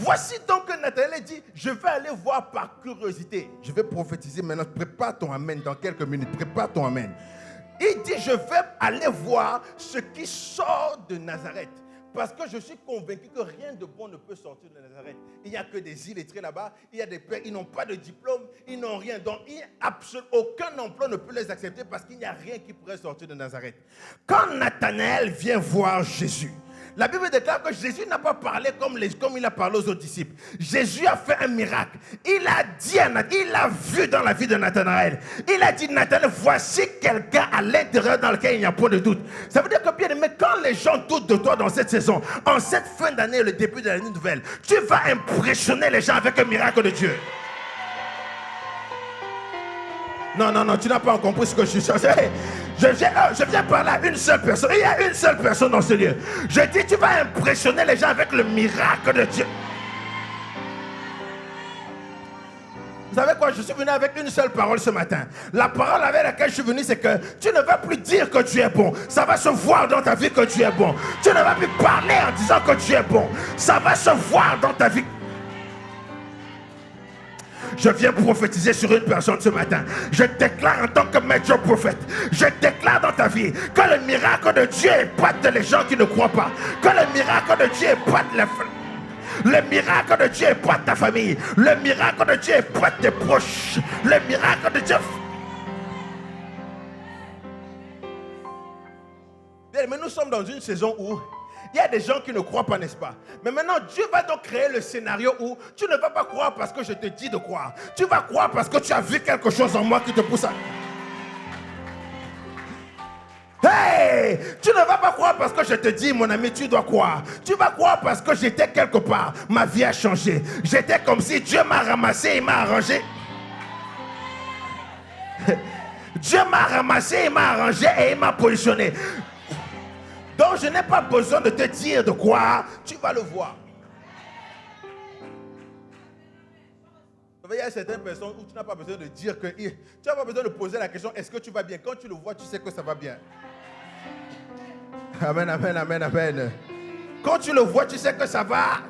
Speaker 1: Voici donc que Nathanaël dit, je vais aller voir par curiosité. Je vais prophétiser maintenant. Prépare ton amen dans quelques minutes. Prépare ton amen. Il dit, je vais aller voir ce qui sort de Nazareth. Parce que je suis convaincu que rien de bon ne peut sortir de Nazareth. Il n'y a que des illettrés là-bas. Il y a des pères, ils n'ont pas de diplôme. Ils n'ont rien. Donc, aucun emploi ne peut les accepter parce qu'il n'y a rien qui pourrait sortir de Nazareth. Quand Nathanaël vient voir Jésus, la Bible déclare que Jésus n'a pas parlé comme il a parlé aux autres disciples. Jésus a fait un miracle. Il a dit il a vu dans la vie de Nathanaël. Il a dit, Nathanaël, voici quelqu'un à l'intérieur dans lequel il n'y a pas de doute. Ça veut dire que, bien aimé, quand les gens doutent de toi dans cette saison, en cette fin d'année, le début de l'année nouvelle, tu vas impressionner les gens avec un miracle de Dieu. Non, tu n'as pas compris ce que je suis cherché. Je viens parler à une seule personne. Il y a une seule personne dans ce lieu. Je dis, tu vas impressionner les gens avec le miracle de Dieu. Vous savez quoi? Je suis venu avec une seule parole ce matin. La parole avec laquelle je suis venu, c'est que tu ne vas plus dire que Dieu est bon. Ça va se voir dans ta vie que Dieu est bon. Tu ne vas plus parler en disant que Dieu est bon. Ça va se voir dans ta vie. Je viens prophétiser sur une personne ce matin. Je déclare en tant que maître prophète, je déclare dans ta vie que le miracle de Dieu épate les gens qui ne croient pas. Que le miracle de Dieu épate le miracle de Dieu épate ta famille. Le miracle de Dieu épate tes proches. Le miracle de Dieu. Bien, mais nous sommes dans une saison où il y a des gens qui ne croient pas, n'est-ce pas? Mais maintenant, Dieu va donc créer le scénario où tu ne vas pas croire parce que je te dis de croire. Tu vas croire parce que tu as vu quelque chose en moi qui te pousse à... Hey, tu ne vas pas croire parce que je te dis, mon ami, tu dois croire. Tu vas croire parce que j'étais quelque part. Ma vie a changé. J'étais comme si Dieu m'a ramassé et m'a arrangé. Dieu m'a ramassé, il m'a arrangé et il m'a positionné. Donc je n'ai pas besoin de te dire de quoi, tu vas le voir. Il y a certaines personnes où tu n'as pas besoin de dire que... Tu n'as pas besoin de poser la question, est-ce que tu vas bien? Quand tu le vois, tu sais que ça va bien. Amen, amen, amen, amen. Quand tu le vois, tu sais que ça va.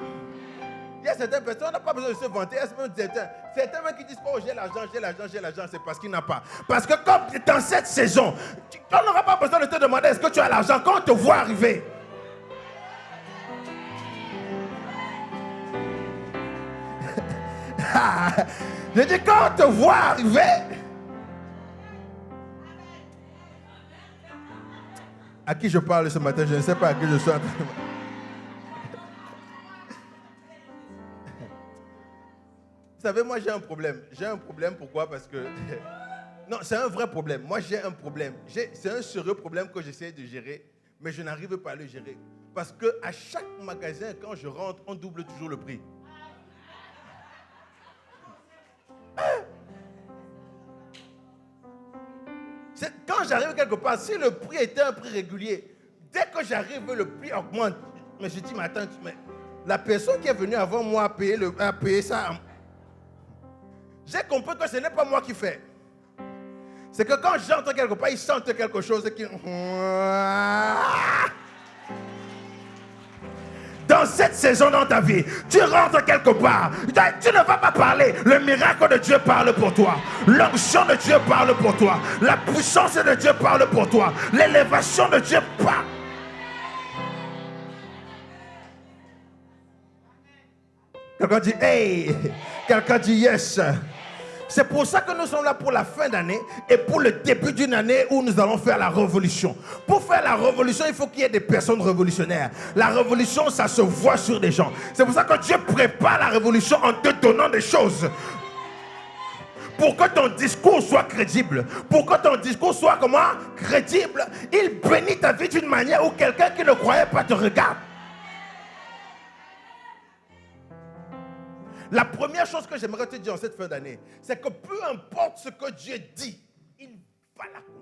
Speaker 1: Il y a certaines personnes, on n'a pas besoin de se vanter. Il y a certains qui disent, oh, j'ai l'argent, c'est parce qu'il n'a pas. Parce que comme dans cette saison, on n'aura pas besoin de te demander, est-ce que tu as l'argent quand on te voit arriver. Je dis, quand on te voit arriver, à qui je parle ce matin, je ne sais pas à qui je suis en train de... Vous savez, moi j'ai un problème. J'ai un problème, pourquoi? Parce que... Non, c'est un vrai problème. Moi j'ai un problème. C'est un sérieux problème que j'essaie de gérer, mais je n'arrive pas à le gérer. Parce qu'à chaque magasin, quand je rentre, on double toujours le prix. Quand j'arrive quelque part, si le prix était un prix régulier, dès que j'arrive, le prix augmente. Mais je dis, mais attends, mais la personne qui est venue avant moi a payé ça. J'ai compris que ce n'est pas moi qui fais. C'est que quand j'entre quelque part, ils sentent quelque chose qui... Dans cette saison dans ta vie, tu rentres quelque part, tu ne vas pas parler. Le miracle de Dieu parle pour toi. L'onction de Dieu parle pour toi. La puissance de Dieu parle pour toi. L'élévation de Dieu parle. Quelqu'un dit hey, quelqu'un dit yes. C'est pour ça que nous sommes là pour la fin d'année et pour le début d'une année où nous allons faire la révolution. Pour faire la révolution, il faut qu'il y ait des personnes révolutionnaires. La révolution, ça se voit sur des gens. C'est pour ça que Dieu prépare la révolution en te donnant des choses. Pour que ton discours soit crédible. Pour que ton discours soit comment? Crédible. Il bénit ta vie d'une manière où quelqu'un qui ne croyait pas te regarde. La première chose que j'aimerais te dire en cette fin d'année, c'est que peu importe ce que Dieu dit, il va l'accomplir.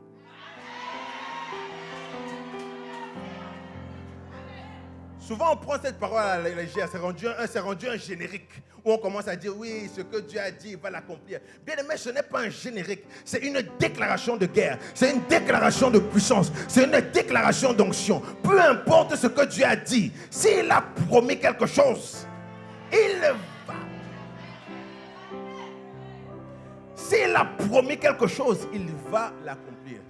Speaker 1: Souvent on prend cette parole à la légère, c'est rendu un générique, où on commence à dire oui, ce que Dieu a dit, il va l'accomplir. Bien aimé, ce n'est pas un générique, c'est une déclaration de guerre, c'est une déclaration de puissance, c'est une déclaration d'onction. Peu importe ce que Dieu a dit, s'il a promis quelque chose, il va. S'il a promis quelque chose, il va l'accomplir.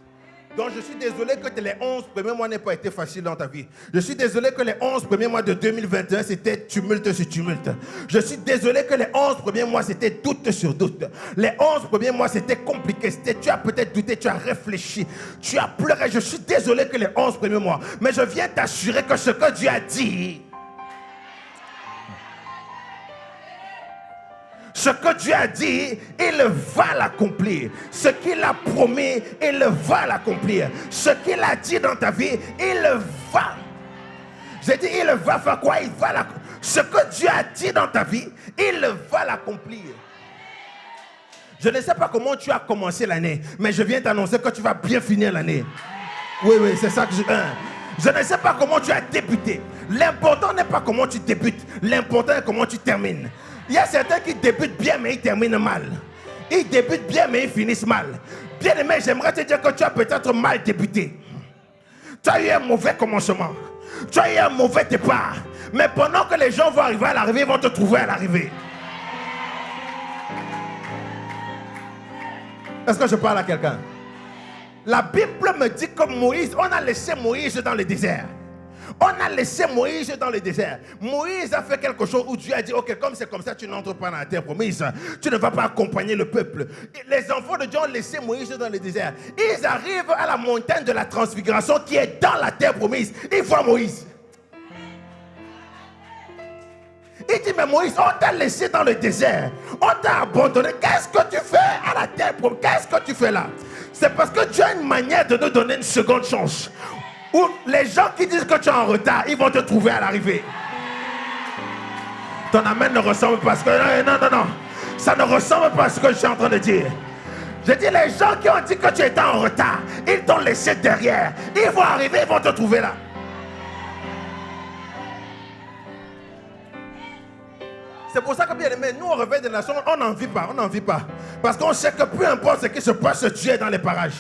Speaker 1: Donc je suis désolé que les 11 premiers mois n'aient pas été faciles dans ta vie. Je suis désolé que les 11 premiers mois de 2021, c'était tumulte sur tumulte. Je suis désolé que les 11 premiers mois, c'était doute sur doute. Les 11 premiers mois, c'était compliqué. Tu as peut-être douté, tu as réfléchi, tu as pleuré. Je suis désolé que les 11 premiers mois. Mais je viens t'assurer que ce que Dieu a dit... Ce que Dieu a dit, il va l'accomplir. Ce qu'il a promis, il va l'accomplir. Ce qu'il a dit dans ta vie, il va. J'ai dit, il va faire quoi? Il va l'accomplir. Ce que Dieu a dit dans ta vie, il va l'accomplir. Je ne sais pas comment tu as commencé l'année, mais je viens t'annoncer que tu vas bien finir l'année. Oui, c'est ça que je ne sais pas comment tu as débuté. L'important n'est pas comment tu débutes. L'important est comment tu termines. Il y a certains qui débutent bien, mais ils terminent mal. Ils débutent bien, mais ils finissent mal. Bien aimé, j'aimerais te dire que tu as peut-être mal débuté. Tu as eu un mauvais commencement. Tu as eu un mauvais départ. Mais pendant que les gens vont arriver à l'arrivée, ils vont te trouver à l'arrivée. Est-ce que je parle à quelqu'un? La Bible me dit que Moïse, on a laissé Moïse dans le désert. On a laissé Moïse dans le désert. Moïse a fait quelque chose où Dieu a dit, ok, comme c'est comme ça, tu n'entres pas dans la terre promise. Tu ne vas pas accompagner le peuple. Les enfants de Dieu ont laissé Moïse dans le désert. Ils arrivent à la montagne de la transfiguration qui est dans la terre promise. Ils voient Moïse. Il dit, mais Moïse, on t'a laissé dans le désert. On t'a abandonné. Qu'est-ce que tu fais à la terre promise? Qu'est-ce que tu fais là? C'est parce que Dieu a une manière de nous donner une seconde chance. Où les gens qui disent que tu es en retard, ils vont te trouver à l'arrivée. Ton amen ne ressemble pas à ce que... Non. Ça ne ressemble pas à ce que je suis en train de dire. Je dis, les gens qui ont dit que tu étais en retard, ils t'ont laissé derrière. Ils vont arriver, ils vont te trouver là. C'est pour ça que, bien aimé, nous au réveil des nations, on n'en vit pas. Parce qu'on sait que peu importe ce qui se passe, Dieu est dans les parages.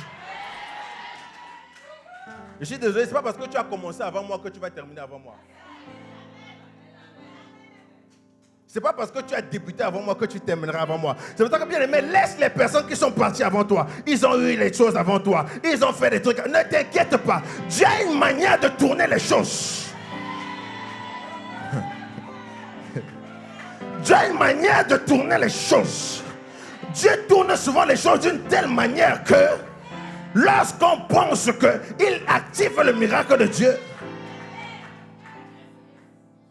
Speaker 1: Je suis désolé, ce n'est pas parce que tu as commencé avant moi que tu vas terminer avant moi. Ce n'est pas parce que tu as débuté avant moi que tu termineras avant moi. C'est pour ça que, bien aimé, laisse les personnes qui sont parties avant toi. Ils ont eu les choses avant toi. Ils ont fait des trucs. Ne t'inquiète pas. Dieu a une manière de tourner les choses. Dieu a une manière de tourner les choses. Dieu tourne souvent les choses d'une telle manière que lorsqu'on pense qu'il active le miracle de Dieu.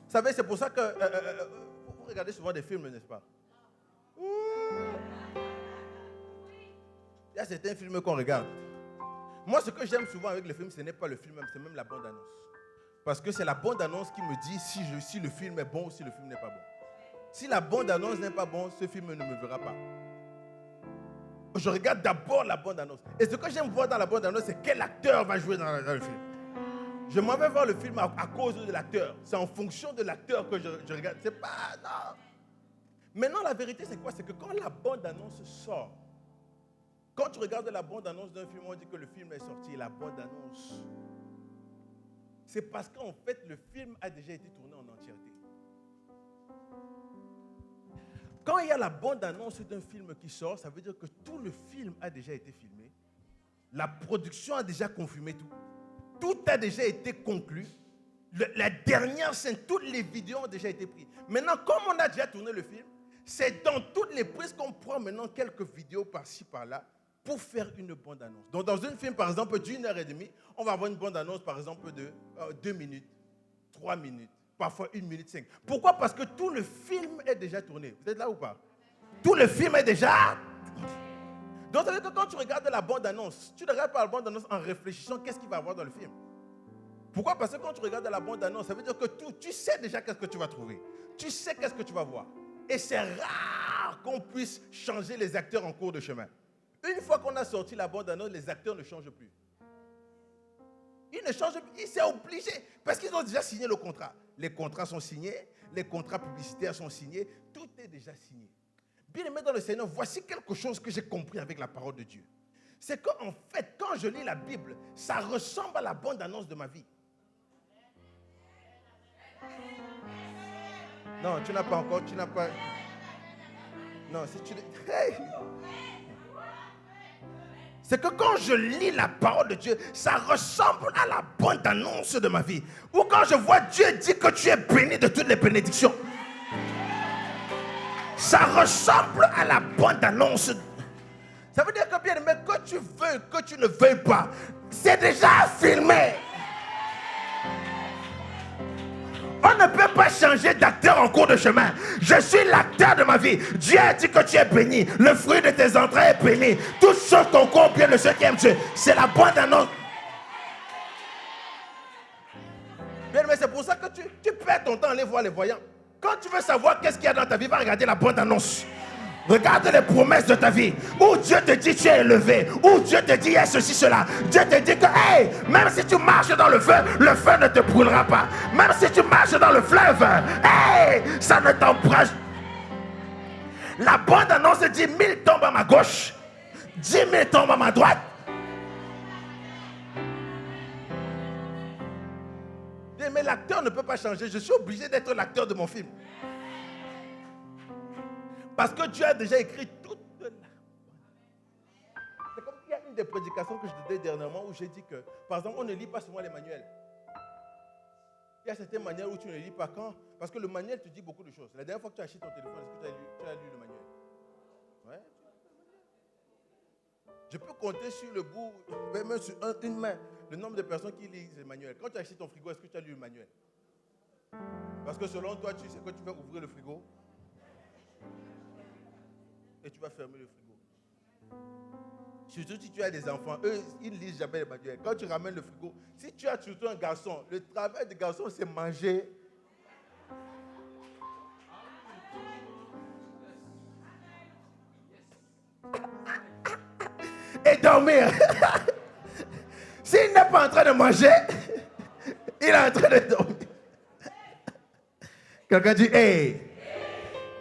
Speaker 1: Vous savez, c'est pour ça que vous regardez souvent des films, n'est-ce pas? Il y a certains films qu'on regarde. Moi, ce que j'aime souvent avec les films, ce n'est pas le film même, c'est même la bande-annonce. Parce que c'est la bande-annonce qui me dit si le film est bon ou si le film n'est pas bon. Si la bande-annonce n'est pas bonne, ce film ne me verra pas. Je regarde d'abord la bande-annonce. Et ce que j'aime voir dans la bande-annonce, c'est quel acteur va jouer dans le film. Je m'en vais voir le film à cause de l'acteur. C'est en fonction de l'acteur que je regarde. C'est pas... Non. Maintenant, la vérité, c'est quoi? C'est que quand la bande-annonce sort, quand tu regardes la bande-annonce d'un film, on dit que le film est sorti. La bande-annonce, c'est parce qu'en fait, le film a déjà été tourné en entièreté. Quand il y a la bande-annonce d'un film qui sort, ça veut dire que tout le film a déjà été filmé. La production a déjà confirmé tout. Tout a déjà été conclu. La dernière scène, toutes les vidéos ont déjà été prises. Maintenant, comme on a déjà tourné le film, c'est dans toutes les prises qu'on prend maintenant quelques vidéos par-ci, par-là pour faire une bande-annonce. Donc, dans un film, par exemple, d'1h30, on va avoir une bande-annonce, par exemple, de 2 minutes, 3 minutes. Parfois 1 minute 5. Pourquoi? Parce que tout le film est déjà tourné. Vous êtes là ou pas? Tout le film est déjà... Donc ça veut dire que quand tu regardes la bande-annonce, tu ne regardes pas la bande-annonce en réfléchissant qu'est-ce qu'il va y avoir dans le film. Pourquoi? Parce que quand tu regardes la bande-annonce, ça veut dire que tu sais déjà qu'est-ce que tu vas trouver. Tu sais qu'est-ce que tu vas voir. Et c'est rare qu'on puisse changer les acteurs en cours de chemin. Une fois qu'on a sorti la bande-annonce, les acteurs ne changent plus. Ils ne changent plus. Ils sont obligés. Parce qu'ils ont déjà signé le contrat. Les contrats sont signés, les contrats publicitaires sont signés, tout est déjà signé. Bien aimé dans le Seigneur, voici quelque chose que j'ai compris avec la parole de Dieu. C'est qu'en fait, quand je lis la Bible, ça ressemble à la bande-annonce de ma vie. Non, tu n'as pas encore, tu n'as pas... Non, si tu... Hey! C'est que quand je lis la parole de Dieu, ça ressemble à la bande-annonce de ma vie. Ou quand je vois Dieu dire que tu es béni de toutes les bénédictions. Ça ressemble à la bande-annonce. Ça veut dire que, bien aimé, que tu veux, que tu ne veuilles pas, c'est déjà filmé. On ne peut pas changer d'acteur en cours de chemin. Je suis l'acteur de ma vie. Dieu a dit que tu es béni. Le fruit de tes entrailles est béni. Toutes choses concourent bien de ceux qui aiment Dieu. C'est la bande-annonce. Bien, mais c'est pour ça que tu perds ton temps à aller voir les voyants. Quand tu veux savoir qu'est-ce qu'il y a dans ta vie, va regarder la bande-annonce. Regarde les promesses de ta vie. Où Dieu te dit tu es élevé. Où Dieu te dit il y a ceci, cela. Dieu te dit que hey, même si tu marches dans le feu ne te brûlera pas. Même si tu marches dans le fleuve, hey, ça ne t'embrase. La bande-annonce dit 1000 tombent à ma gauche, 10 000 tombent à ma droite. Mais l'acteur ne peut pas changer. Je suis obligé d'être l'acteur de mon film. Parce que Dieu a déjà écrit toute la... C'est comme il y a une des prédications que je disais dernièrement où j'ai dit que, par exemple, on ne lit pas seulement les manuels. Il y a certaines manuels où tu ne lis pas quand. Parce que le manuel te dit beaucoup de choses. La dernière fois que tu as acheté ton téléphone, est-ce que tu as lu le manuel? Ouais. Je peux compter sur le bout, même sur une main, le nombre de personnes qui lisent le manuel. Quand tu as acheté ton frigo, est-ce que tu as lu le manuel? Parce que selon toi, tu sais que tu vas ouvrir le frigo. Et tu vas fermer le frigo. Surtout si tu as des enfants, eux, ils ne lisent jamais les manuels. Quand tu ramènes le frigo, si tu as surtout un garçon, le travail du garçon, c'est manger. Et dormir. S'il n'est pas en train de manger, il est en train de dormir. Quelqu'un dit, hey.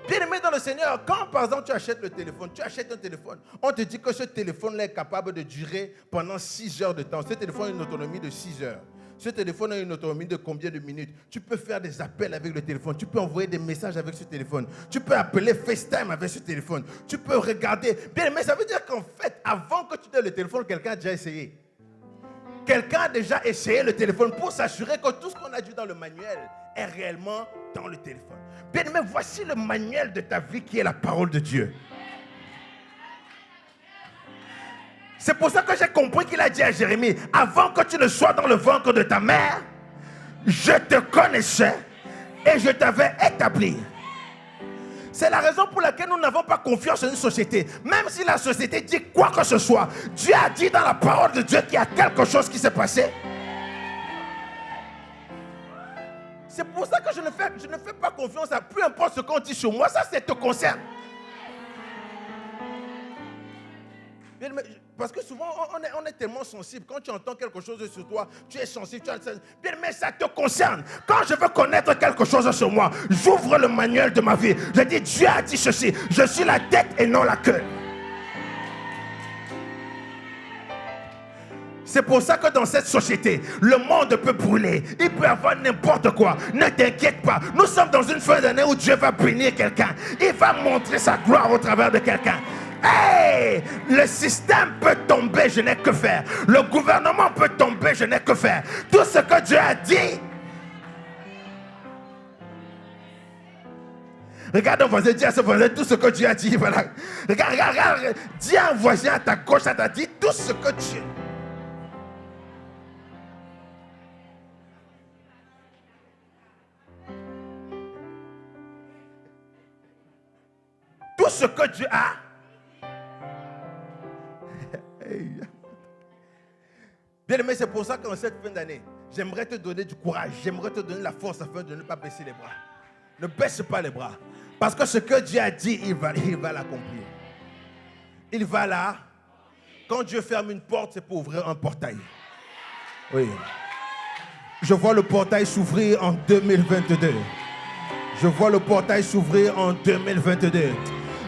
Speaker 1: Bien-aimé dans le Seigneur, quand par exemple tu achètes le téléphone, tu achètes un téléphone, on te dit que ce téléphone-là est capable de durer pendant 6 heures de temps. Ce téléphone a une autonomie de 6 heures. Ce téléphone a une autonomie de combien de minutes? Tu peux faire des appels avec le téléphone. Tu peux envoyer des messages avec ce téléphone. Tu peux appeler FaceTime avec ce téléphone. Tu peux regarder. Bien-aimé, ça veut dire qu'en fait, avant que tu donnes le téléphone, quelqu'un a déjà essayé. Quelqu'un a déjà essayé le téléphone pour s'assurer que tout ce qu'on a dit dans le manuel est réellement dans le téléphone. Bien-aimé, voici le manuel de ta vie qui est la parole de Dieu. C'est pour ça que j'ai compris qu'il a dit à Jérémie, avant que tu ne sois dans le ventre de ta mère, je te connaissais et je t'avais établi. C'est la raison pour laquelle nous n'avons pas confiance en une société. Même si la société dit quoi que ce soit, Dieu a dit dans la parole de Dieu qu'il y a quelque chose qui s'est passé. C'est pour ça que je ne fais pas confiance à peu importe ce qu'on dit sur moi. Ça te concerne. Parce que souvent, on est tellement sensible. Quand tu entends quelque chose sur toi, tu es sensible. Bien, mais ça te concerne. Quand je veux connaître quelque chose sur moi, j'ouvre le manuel de ma vie. Je dis, Dieu a dit ceci. Je suis la tête et non la queue. C'est pour ça que dans cette société, le monde peut brûler. Il peut y avoir n'importe quoi. Ne t'inquiète pas. Nous sommes dans une fin d'année où Dieu va bénir quelqu'un. Il va montrer sa gloire au travers de quelqu'un. Hey! Le système peut tomber, je n'ai que faire. Le gouvernement peut tomber, je n'ai que faire. Tout ce que Dieu a dit. Regarde un voisin, dis à ce voisin tout ce que Dieu a dit. Voilà. Regarde. Dis à un voisin à ta gauche, à ta dit tout ce que Dieu. Tout ce que Dieu a. Bien aimé, c'est pour ça qu'en cette fin d'année, j'aimerais te donner du courage, j'aimerais te donner la force afin de ne pas baisser les bras. Ne baisse pas les bras. Parce que ce que Dieu a dit, il va l'accomplir. Il va là. Quand Dieu ferme une porte, c'est pour ouvrir un portail. Oui. Je vois le portail s'ouvrir en 2022. Je vois le portail s'ouvrir en 2022.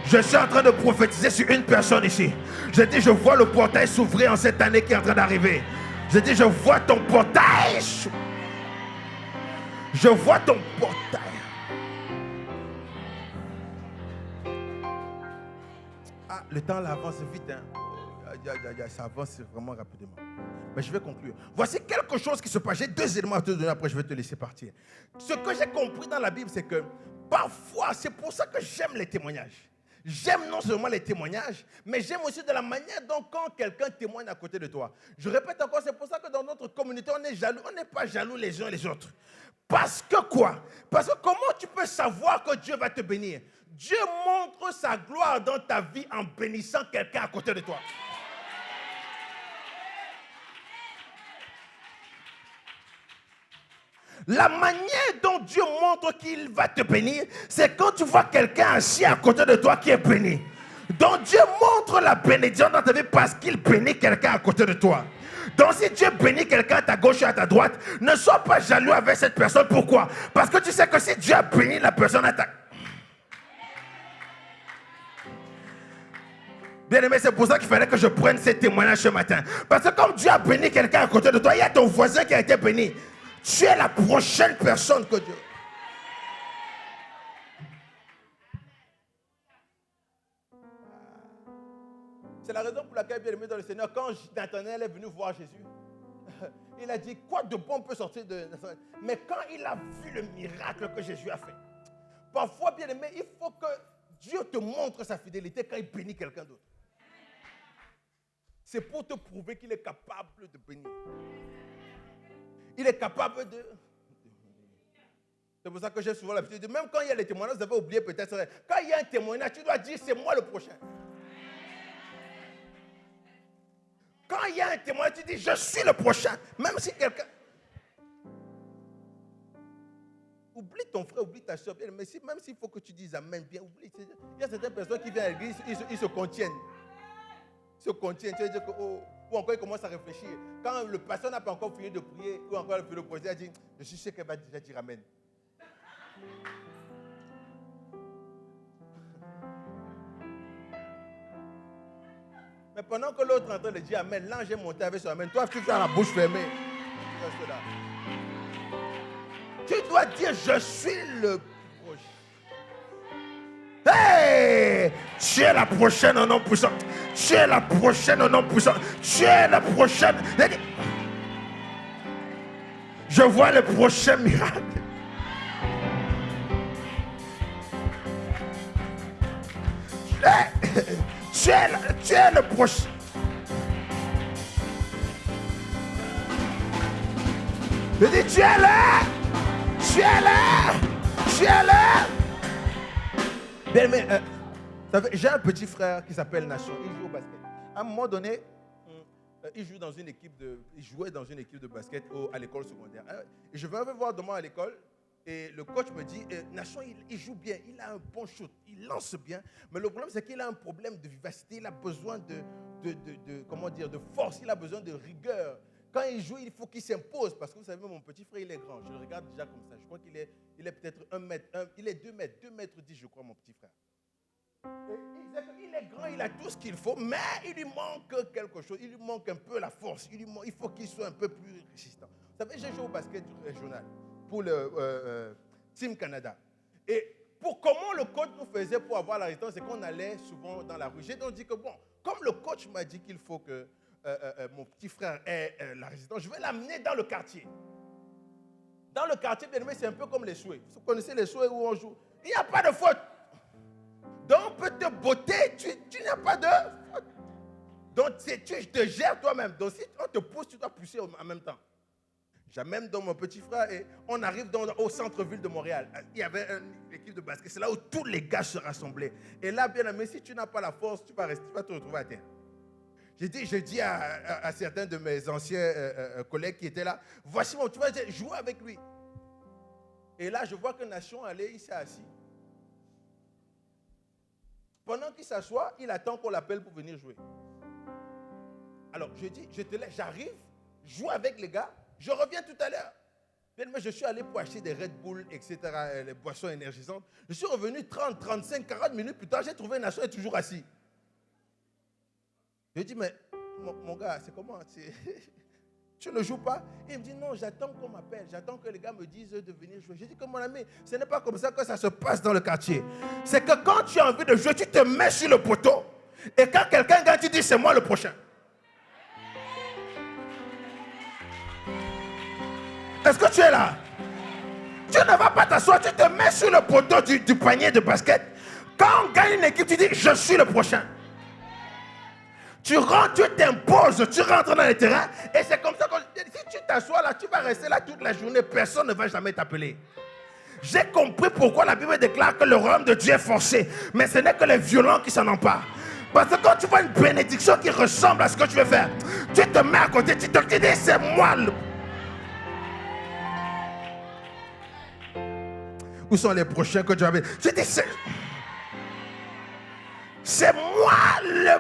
Speaker 1: Je suis en train de prophétiser sur une personne ici. Je dis, je vois le portail s'ouvrir en cette année qui est en train d'arriver. Je dis, je vois ton portail. Je vois ton portail. Ah, le temps là avance vite. Ça avance vraiment rapidement. Mais je vais conclure. Voici quelque chose qui se passe. J'ai 2 éléments à te donner, après je vais te laisser partir. Ce que j'ai compris dans la Bible, c'est que parfois, c'est pour ça que j'aime les témoignages. J'aime non seulement les témoignages, mais j'aime aussi de la manière dont quand quelqu'un témoigne à côté de toi. Je répète encore, c'est pour ça que dans notre communauté, on est jaloux. On n'est pas jaloux les uns les autres. Parce que quoi? Parce que comment tu peux savoir que Dieu va te bénir? Dieu montre sa gloire dans ta vie en bénissant quelqu'un à côté de toi. La manière dont Dieu montre qu'il va te bénir, c'est quand tu vois quelqu'un assis à côté de toi qui est béni. Donc Dieu montre la bénédiction dans ta vie parce qu'il bénit quelqu'un à côté de toi. Donc si Dieu bénit quelqu'un à ta gauche et à ta droite, ne sois pas jaloux avec cette personne. Pourquoi? Parce que tu sais que si Dieu a béni la personne à ta... Bien aimé, c'est pour ça qu'il fallait que je prenne ces témoignages ce matin. Parce que comme Dieu a béni quelqu'un à côté de toi, il y a ton voisin qui a été béni. Tu es la prochaine personne que Dieu... C'est la raison pour laquelle, bien aimé dans le Seigneur, quand Nathanaël est venu voir Jésus, il a dit, quoi de bon peut sortir de Nazareth? Mais quand il a vu le miracle que Jésus a fait, parfois, bien aimé, il faut que Dieu te montre sa fidélité quand il bénit quelqu'un d'autre. C'est pour te prouver qu'il est capable de bénir. Il est capable de... C'est pour ça que j'ai souvent l'habitude de dire, même quand il y a les témoignages, vous avez oublié peut-être, quand il y a un témoignage, tu dois dire, c'est moi le prochain. Quand il y a un témoin, tu dis, je suis le prochain. Même si quelqu'un... Oublie ton frère, oublie ta soeur. Mais même s'il faut que tu dises amen, bien, oublie. Il y a certaines personnes qui viennent à l'église, ils se contiennent. Ils se contiennent. Tu veux dire que, ou encore ils commencent à réfléchir. Quand le pasteur n'a pas encore fini de prier, ou encore le projet, il dit, je suis sûr qu'elle va déjà dire amen. Mais pendant que l'autre est en train de dire amen, l'ange est monté avec son amen. Toi, tu fais la bouche fermée. Tu dois dire, je suis le prochain. Hey! Tu es la prochaine en nom puissant. Tu es la prochaine en nom puissant. Tu es la prochaine. Je vois le prochain miracle. Tu es le prochain. Je dis, tu es là. Tu es là. Tu es là. Bien, mais, j'ai un petit frère qui s'appelle Nation. Il joue au basket. À un moment donné, il jouait dans une équipe de basket à l'école secondaire. Et je vais voir demain à l'école. Et le coach me dit, Nation, il joue bien, il a un bon shoot, il lance bien. Mais le problème, c'est qu'il a un problème de vivacité, il a besoin de force, il a besoin de rigueur. Quand il joue, il faut qu'il s'impose. Parce que vous savez, mon petit frère, il est grand. Je le regarde déjà comme ça. Je crois qu'il est peut-être 1 mètre, il est 2 mètres, 2,10 m, je crois, mon petit frère. Il est grand, il a tout ce qu'il faut, mais il lui manque quelque chose. Il lui manque un peu la force. Il faut qu'il soit un peu plus résistant. Vous savez, j'ai joué au basket régional pour le Team Canada. Et comment le coach nous faisait pour avoir la résistance, c'est qu'on allait souvent dans la rue. J'ai donc dit que bon, comme le coach m'a dit qu'il faut que mon petit frère ait la résistance, je vais l'amener dans le quartier. Dans le quartier, bien aimé, c'est un peu comme les souhaits. Vous connaissez les souhaits où on joue. Il n'y a pas de faute. Donc on peut te botter, tu n'as pas de faute. Donc tu te gères toi-même. Donc si on te pousse, tu dois pousser en même temps. J'amène donc mon petit frère et on arrive au centre-ville de Montréal. Il y avait une équipe de basket. C'est là où tous les gars se rassemblaient. Et là, bien aimé, si tu n'as pas la force, tu vas te retrouver à terre. J'ai dit à certains de mes anciens collègues qui étaient là, voici tu vas jouer avec lui. Et là, je vois que Nation allait, il s'est assis. Pendant qu'il s'assoit, il attend qu'on l'appelle pour venir jouer. Alors, je dis, je te laisse, j'arrive, joue avec les gars, je reviens tout à l'heure. Mais je suis allé pour acheter des Red Bull, etc., les boissons énergisantes. Je suis revenu 30, 35, 40 minutes plus tard, j'ai trouvé Nation est toujours assis. Je dis, mais mon gars, c'est comment? Tu ne joues pas? Il me dit, non, j'attends qu'on m'appelle. J'attends que les gars me disent de venir jouer. Je dis que mon ami, ce n'est pas comme ça que ça se passe dans le quartier. C'est que quand tu as envie de jouer, tu te mets sur le poteau. Et quand quelqu'un gagne, tu dis, c'est moi le prochain. Est-ce que tu es là? Tu ne vas pas t'asseoir, tu te mets sur le poteau du panier de basket. Quand on gagne une équipe, tu dis, je suis le prochain. Tu rentres, tu t'imposes, tu rentres dans le terrain et c'est comme ça que si tu t'assois là, tu vas rester là toute la journée, personne ne va jamais t'appeler. J'ai compris pourquoi la Bible déclare que le royaume de Dieu est forcé, mais ce n'est que les violents qui s'en emparent. Parce que quand tu vois une bénédiction qui ressemble à ce que tu veux faire, tu te mets à côté, tu te dis c'est moi le... Où sont les prochains que Dieu avait? Je dis c'est moi le...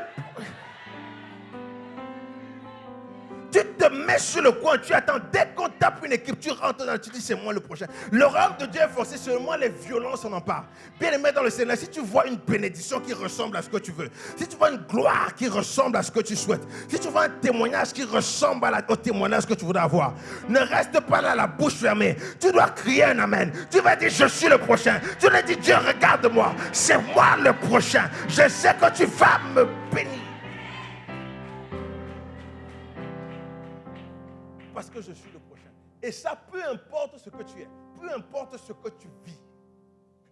Speaker 1: Tu te mets sur le coin, tu attends. Dès qu'on tape une équipe, tu rentres dans le... Tu dis, c'est moi le prochain. Le royaume de Dieu est forcé, seulement les violences en emparent. Bien aimé dans le Seigneur, si tu vois une bénédiction qui ressemble à ce que tu veux, si tu vois une gloire qui ressemble à ce que tu souhaites, si tu vois un témoignage qui ressemble au témoignage que tu voudrais avoir, ne reste pas là la bouche fermée. Tu dois crier un amen. Tu vas dire, je suis le prochain. Tu vas dire, Dieu, regarde-moi. C'est moi le prochain. Je sais que tu vas me bénir. Parce que je suis le prochain. Et ça, peu importe ce que tu es, peu importe ce que tu vis.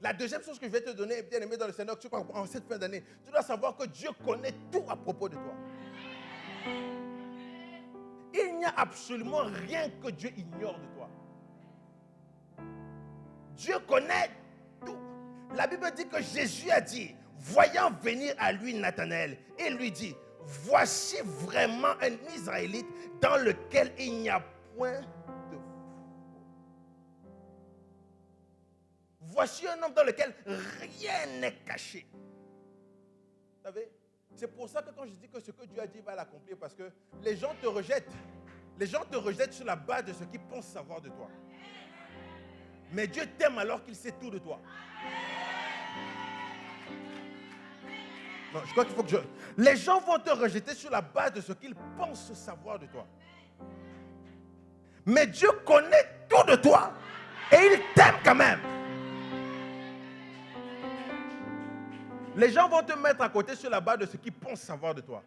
Speaker 1: La deuxième chose que je vais te donner, bien aimé dans le Seigneur, tu crois en cette fin d'année, tu dois savoir que Dieu connaît tout à propos de toi. Il n'y a absolument rien que Dieu ignore de toi. Dieu connaît tout. La Bible dit que Jésus a dit, voyant venir à lui Nathanaël, et lui dit, voici vraiment un Israélite dans lequel il n'y a point de... Voici un homme dans lequel rien n'est caché. Vous savez, c'est pour ça que quand je dis que ce que Dieu a dit, il va l'accomplir, parce que les gens te rejettent. Les gens te rejettent sur la base de ce qu'ils pensent savoir de toi. Mais Dieu t'aime alors qu'il sait tout de toi. Non, je crois qu'il faut que Les gens vont te rejeter sur la base de ce qu'ils pensent savoir de toi. Mais Dieu connaît tout de toi. Et il t'aime quand même. Les gens vont te mettre à côté sur la base de ce qu'ils pensent savoir de toi.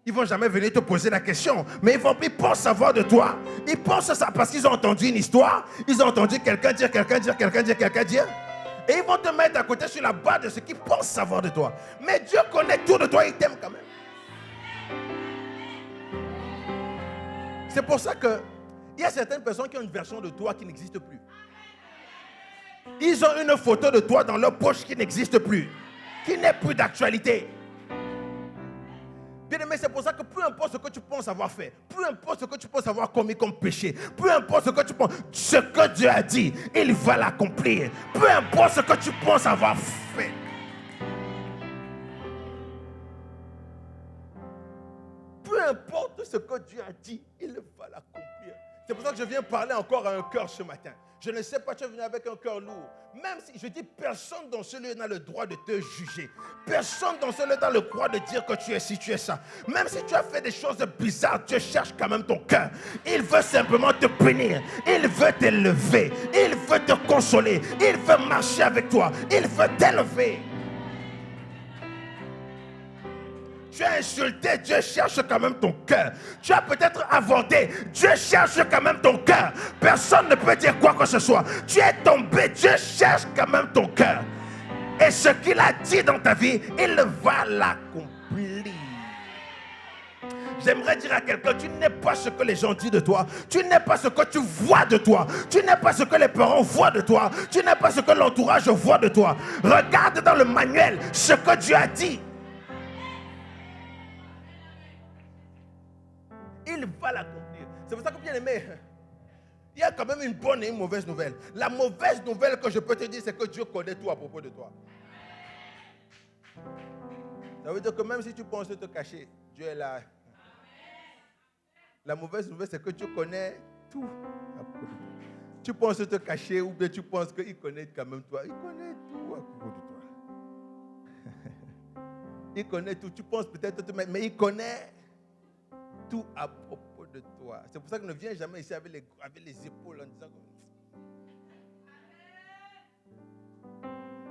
Speaker 1: Ils ne vont jamais venir te poser la question. Mais ils pensent savoir de toi. Ils pensent ça parce qu'ils ont entendu une histoire. Ils ont entendu quelqu'un dire. Et ils vont te mettre à côté sur la base de ce qu'ils pensent savoir de toi. Mais Dieu connaît tout de toi, il t'aime quand même. C'est pour ça qu'il y a certaines personnes qui ont une version de toi qui n'existe plus. Ils ont une photo de toi dans leur poche qui n'existe plus. Qui n'est plus d'actualité. Bien aimé, c'est pour ça que peu importe ce que tu penses avoir fait, peu importe ce que tu penses avoir commis comme péché, peu importe ce que tu penses, ce que Dieu a dit, il va l'accomplir. Peu importe ce que tu penses avoir fait. Peu importe ce que Dieu a dit, il va l'accomplir. C'est pour ça que je viens parler encore à un cœur ce matin. Je ne sais pas, tu es venu avec un cœur lourd. Même si je dis, personne dans ce lieu n'a le droit de te juger. Personne dans ce lieu n'a le droit de dire que tu es ci, tu es ça. Même si tu as fait des choses bizarres, Dieu cherche quand même ton cœur. Il veut simplement te bénir. Il veut t'élever. Il veut te consoler. Il veut marcher avec toi. Il veut t'élever. Tu as insulté, Dieu cherche quand même ton cœur. Tu as peut-être avorté, Dieu cherche quand même ton cœur. Personne ne peut dire quoi que ce soit. Tu es tombé, Dieu cherche quand même ton cœur. Et ce qu'il a dit dans ta vie, il va l'accomplir. J'aimerais dire à quelqu'un, tu n'es pas ce que les gens disent de toi. Tu n'es pas ce que tu vois de toi. Tu n'es pas ce que les parents voient de toi. Tu n'es pas ce que l'entourage voit de toi. Regarde dans le manuel ce que Dieu a dit. Il va l'accomplir. C'est pour ça que bien aimé, il y a quand même une bonne et une mauvaise nouvelle. La mauvaise nouvelle que je peux te dire, c'est que Dieu connaît tout à propos de toi. Ça veut dire que même si tu penses te cacher, Dieu est là. La mauvaise nouvelle, c'est que Dieu connaît tout à propos de toi. Tu penses te cacher ou bien tu penses qu'il connaît quand même toi. Il connaît tout à propos de toi. Il connaît tout. Tu penses peut-être te mettre, mais il connaît tout à propos de toi. C'est pour ça que ne viens jamais ici avec les épaules en disant que...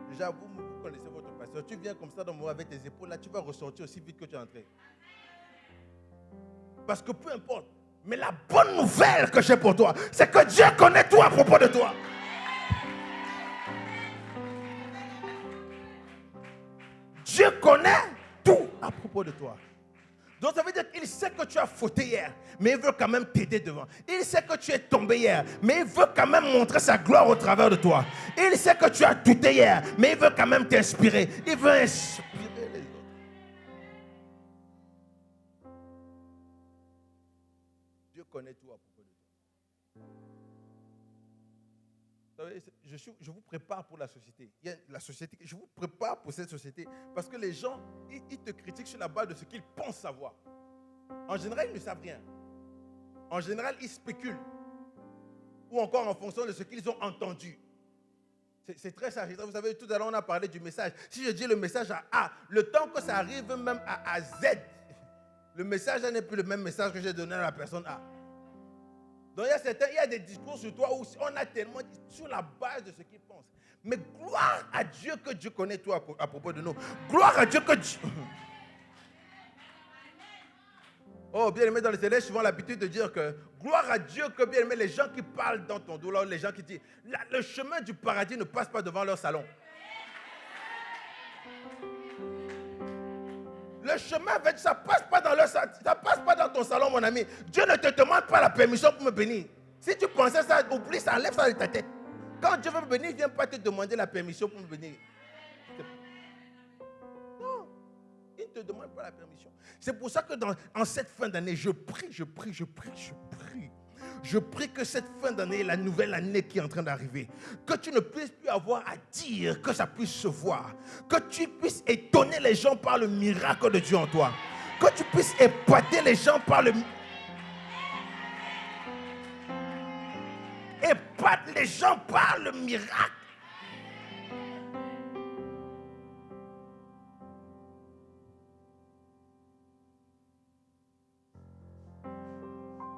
Speaker 1: Déjà, vous connaissez votre pasteur. Tu viens comme ça dans moi avec tes épaules, là, tu vas ressortir aussi vite que tu es entré. Parce que peu importe. Mais la bonne nouvelle que j'ai pour toi, c'est que Dieu connaît tout à propos de toi. Dieu connaît tout à propos de toi. Donc ça veut dire qu'il sait que tu as fauté hier, mais il veut quand même t'aider devant. Il sait que tu es tombé hier, mais il veut quand même montrer sa gloire au travers de toi. Il sait que tu as douté hier, mais il veut quand même t'inspirer. Il veut inspirer les autres. Dieu connaît tout à propos de toi. Vous savez, je vous prépare pour la société. Il y a la société. Je vous prépare pour cette société parce que les gens, ils te critiquent sur la base de ce qu'ils pensent savoir. En général, ils ne savent rien. En général, ils spéculent. Ou encore en fonction de ce qu'ils ont entendu. C'est très sage. Vous savez, tout à l'heure, on a parlé du message. Si je dis le message à A, le temps que ça arrive même à Z, le message n'est plus le même message que j'ai donné à la personne A. Donc il y a des discours sur toi où on a tellement dit sur la base de ce qu'ils pensent. Mais gloire à Dieu que Dieu connaît tout à propos de nous. Gloire à Dieu que Dieu... Oh, bien aimé, dans le céleste, souvent l'habitude de dire que gloire à Dieu que bien aimé, les gens qui parlent dans ton dos, là, les gens qui disent le chemin du paradis ne passe pas devant leur salon. Le chemin, ça ne passe pas dans leur salon, ça passe pas dans ton salon, mon ami. Dieu ne te demande pas la permission pour me bénir. Si tu pensais ça, oublie ça, enlève ça de ta tête. Quand Dieu veut me bénir, il ne vient pas te demander la permission pour me bénir. Non, il ne te demande pas la permission. C'est pour ça que en cette fin d'année, je prie. Je prie que cette fin d'année, la nouvelle année qui est en train d'arriver, que tu ne puisses plus avoir à dire, que ça puisse se voir. Que tu puisses étonner les gens par le miracle de Dieu en toi. Que tu puisses épater les gens par le... Épate les gens par le miracle.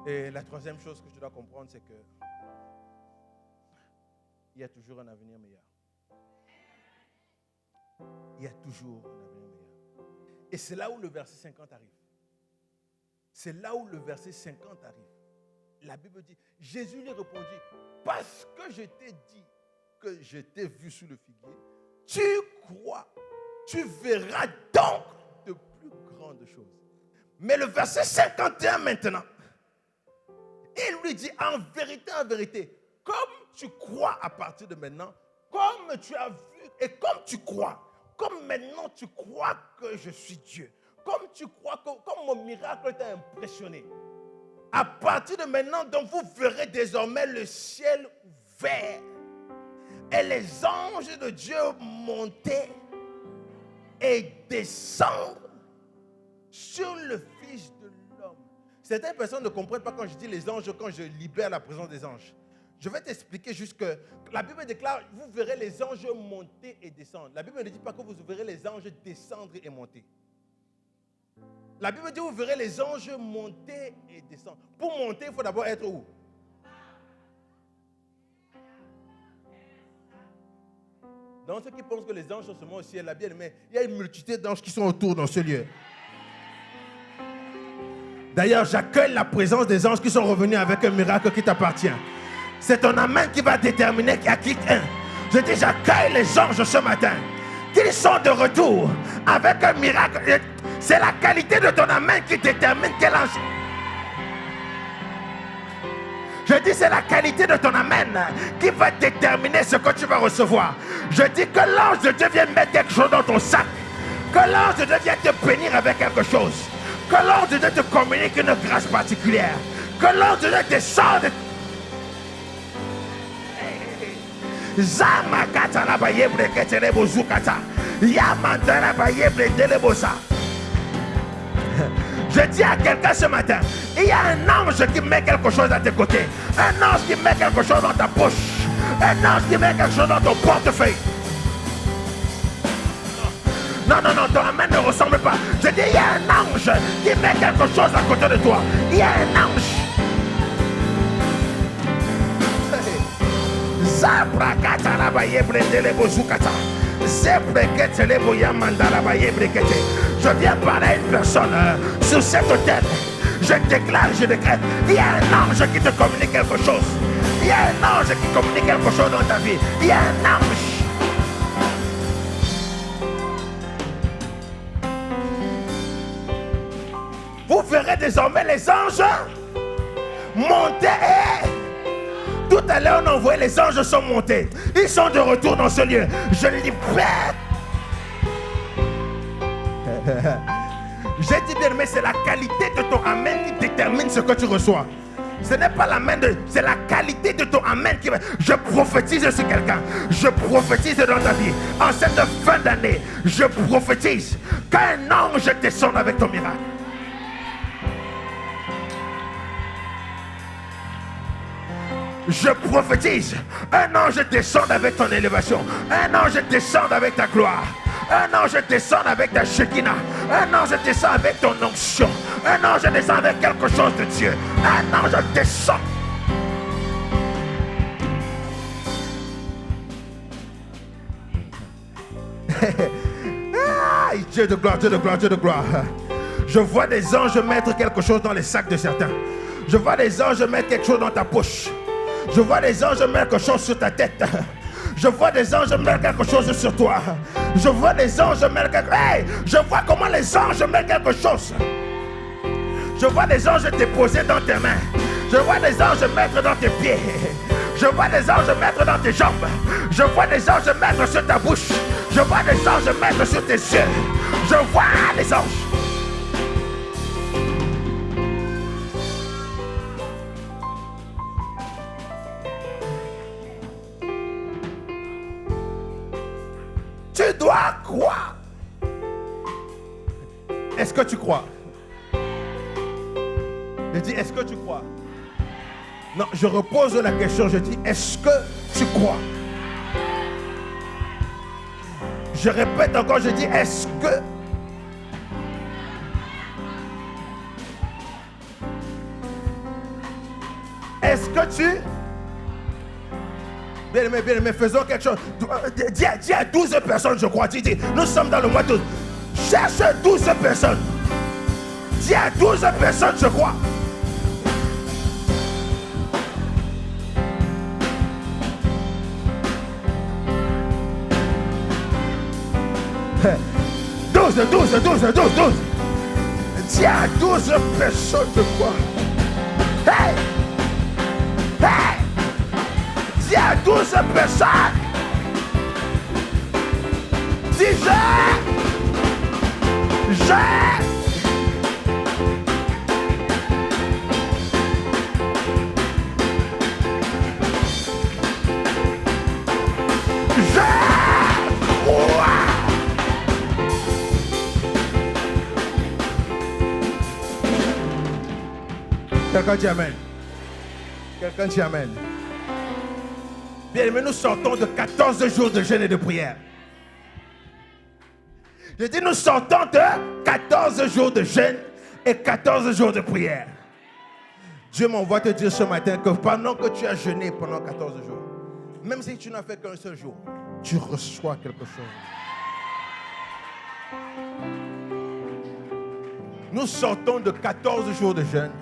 Speaker 1: Et la troisième chose que tu dois comprendre, c'est que il y a toujours un avenir meilleur. Il y a toujours un avenir meilleur. Et c'est là où le verset 50 arrive. C'est là où le verset 50 arrive. La Bible dit, Jésus lui répondit, parce que je t'ai dit que je t'ai vu sous le figuier, tu crois, tu verras donc de plus grandes choses. Mais le verset 51 maintenant, il lui dit, en vérité, comme tu crois à partir de maintenant, comme tu as vu et comme tu crois, comme maintenant tu crois que je suis Dieu, comme tu crois que comme mon miracle t'a impressionné, à partir de maintenant, donc vous verrez désormais le ciel ouvert et les anges de Dieu monter et descendre sur le Fils de l'homme. Certaines personnes ne comprennent pas quand je dis les anges, quand je libère la présence des anges. Je vais t'expliquer juste que la Bible déclare, vous verrez les anges monter et descendre. La Bible ne dit pas que vous verrez les anges descendre et monter. La Bible dit, vous verrez les anges monter et descendre. Pour monter, il faut d'abord être où? Dans ceux qui pensent que les anges sont seulement au ciel, la bien-aimée, il y a une multitude d'anges qui sont autour dans ce lieu. D'ailleurs, j'accueille la présence des anges qui sont revenus avec un miracle qui t'appartient. C'est ton amen qui va déterminer qui a qui un. Je dis, j'accueille les anges ce matin. Qu'ils sont de retour avec un miracle. C'est la qualité de ton amen qui détermine quel ange. Je dis, c'est la qualité de ton amen qui va déterminer ce que tu vas recevoir. Je dis que l'ange de Dieu vienne mettre quelque chose dans ton sac. Que l'ange de Dieu vienne te bénir avec quelque chose. Que l'ange de Dieu te communique une grâce particulière. Que l'ange de Dieu descende. Zamakata la bayebre ketele bozukata. Yamandana bayebre delebosa. Je dis à quelqu'un ce matin, il y a un ange qui met quelque chose à tes côtés. Un ange qui met quelque chose dans ta poche. Un ange qui met quelque chose dans ton portefeuille. Non, ton amen ne ressemble pas. Je dis, il y a un ange qui met quelque chose à côté de toi. Il y a un ange. Zabrakata la bayebre delebozukata. Je viens parler à une personne sur cette hôtel. Je déclare, je décrète. Il y a un ange qui te communique quelque chose. Il y a un ange qui communique quelque chose dans ta vie. Il y a un ange. Vous verrez désormais les anges monter et... Tout à l'heure, on a envoyé les anges sont montés. Ils sont de retour dans ce lieu. Je libère. J'ai dit bien, mais c'est la qualité de ton amen qui détermine ce que tu reçois. Ce n'est pas l'amen c'est la qualité de ton amen qui va. Je prophétise sur quelqu'un. Je prophétise dans ta vie. En cette fin d'année, je prophétise qu'un ange descende avec ton miracle. Je prophétise, un ange descend avec ton élévation, un ange descend avec ta gloire, un ange descend avec ta Shekinah, un ange descend avec ton onction, un ange descend avec quelque chose de Dieu, un ange descend. Dieu de gloire, Dieu de gloire, Dieu de gloire. Je vois des anges mettre quelque chose dans les sacs de certains. Je vois des anges mettre quelque chose dans ta poche. Je vois des anges mettre quelque chose sur ta tête. Je vois des anges mettre quelque chose sur toi. Je vois des anges mettre quelque chose. Hey, je vois comment les anges mettent quelque chose. Je vois des anges déposer dans tes mains. Je vois des anges mettre dans tes pieds. Je vois des anges mettre dans tes jambes. Je vois des anges mettre sur ta bouche. Je vois des anges mettre sur tes yeux. Je vois les anges. Tu dois croire. Est-ce que tu crois? Je dis, est-ce que tu crois? Non, je repose la question, je dis, est-ce que tu crois? Je répète encore, je dis, est-ce que? Est-ce que tu? Bien aimé, faisons quelque chose. Dis à 12 personnes, je crois. Dis, nous sommes dans le mois d'août. Cherche 12 personnes. Dis à 12 personnes, je crois. Douze. Dis à 12 personnes, je crois. Hey! Hey! Dis à 12 personnes. Dis quelqu'un dit amen. Quelqu'un dit amen. Bien aimé, nous sortons de 14 jours de jeûne et de prière. Je dis, nous sortons de 14 jours de jeûne et 14 jours de prière. Dieu m'envoie te dire ce matin que pendant que tu as jeûné pendant 14 jours, même si tu n'as fait qu'un seul jour, tu reçois quelque chose. Nous sortons de 14 jours de jeûne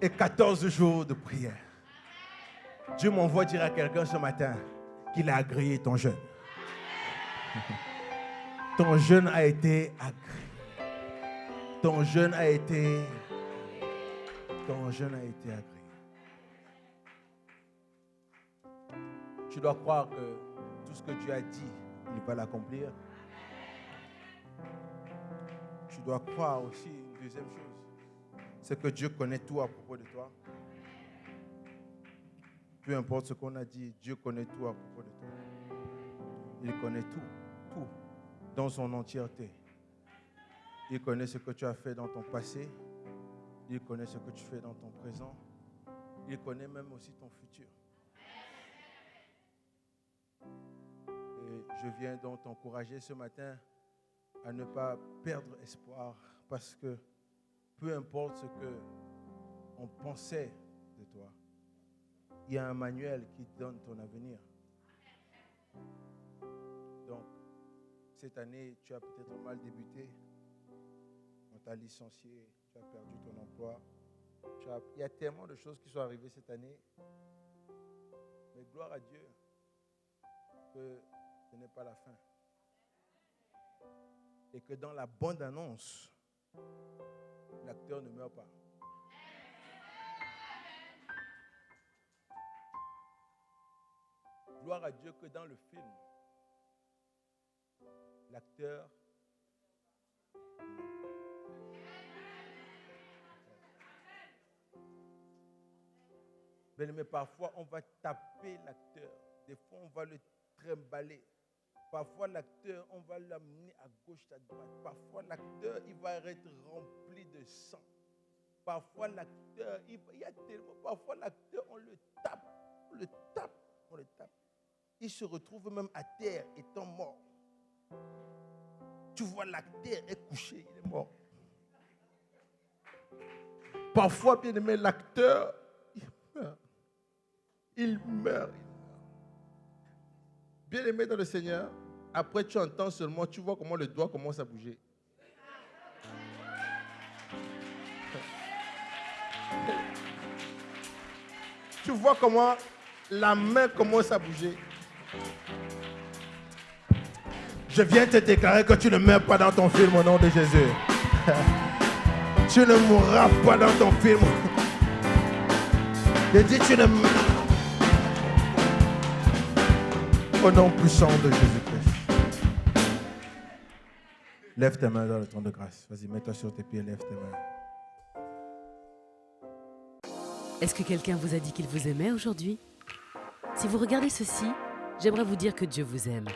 Speaker 1: et 14 jours de prière. Dieu m'envoie dire à quelqu'un ce matin qu'il a agréé ton jeûne. Ton jeûne a été agréé. Ton jeûne a été agréé. Tu dois croire que tout ce que Dieu a dit, il va l'accomplir. Tu dois croire aussi une deuxième chose, c'est que Dieu connaît tout à propos de toi. Peu importe ce qu'on a dit, Dieu connaît tout à propos de toi. Il connaît tout, dans son entièreté. Il connaît ce que tu as fait dans ton passé. Il connaît ce que tu fais dans ton présent. Il connaît même aussi ton futur. Et je viens donc t'encourager ce matin à ne pas perdre espoir, parce que peu importe ce qu'on pensait de toi, il y a un manuel qui te donne ton avenir. Donc, cette année, tu as peut-être mal débuté. On t'a licencié, tu as perdu ton emploi. Il y a tellement de choses qui sont arrivées cette année. Mais gloire à Dieu que ce n'est pas la fin. Et que dans la bonne annonce, l'acteur ne meurt pas. Gloire à Dieu que dans le film, l'acteur mais parfois on va taper l'acteur, des fois on va le trimballer, parfois l'acteur on va l'amener à gauche, à droite, parfois l'acteur il va être rempli de sang, parfois l'acteur il y a tellement, parfois l'acteur on le tape, il se retrouve même à terre étant mort. Tu vois, l'acteur est couché, il est mort. Parfois, bien aimé, l'acteur, il meurt. Bien aimé dans le Seigneur, après tu entends seulement, tu vois comment le doigt commence à bouger. Tu vois comment la main commence à bouger. Je viens te déclarer que tu ne meurs pas dans ton film au nom de Jésus. Tu ne mourras pas dans ton film. Je dis tu ne meurs. Au nom puissant de Jésus-Christ. Lève tes mains dans le temps de grâce. Vas-y, mets-toi sur tes pieds, lève tes mains.
Speaker 5: Est-ce que quelqu'un vous a dit qu'il vous aimait aujourd'hui? Si vous regardez ceci, j'aimerais vous dire que Dieu vous aime.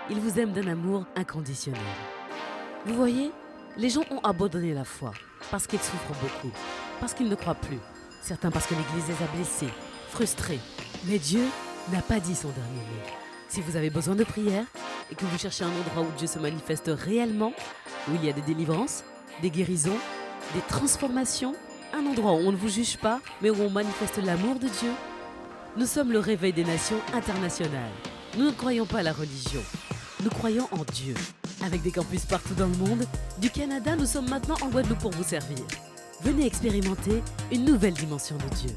Speaker 5: Il vous aime d'un amour inconditionnel. Vous voyez, les gens ont abandonné la foi parce qu'ils souffrent beaucoup, parce qu'ils ne croient plus. Certains parce que l'Église les a blessés, frustrés. Mais Dieu n'a pas dit son dernier mot. Si vous avez besoin de prière et que vous cherchez un endroit où Dieu se manifeste réellement, où il y a des délivrances, des guérisons, des transformations, un endroit où on ne vous juge pas, mais où on manifeste l'amour de Dieu, nous sommes le Réveil des Nations international. Nous ne croyons pas à la religion, nous croyons en Dieu. Avec des campus partout dans le monde, du Canada, nous sommes maintenant en Guadeloupe pour vous servir. Venez expérimenter une nouvelle dimension de Dieu.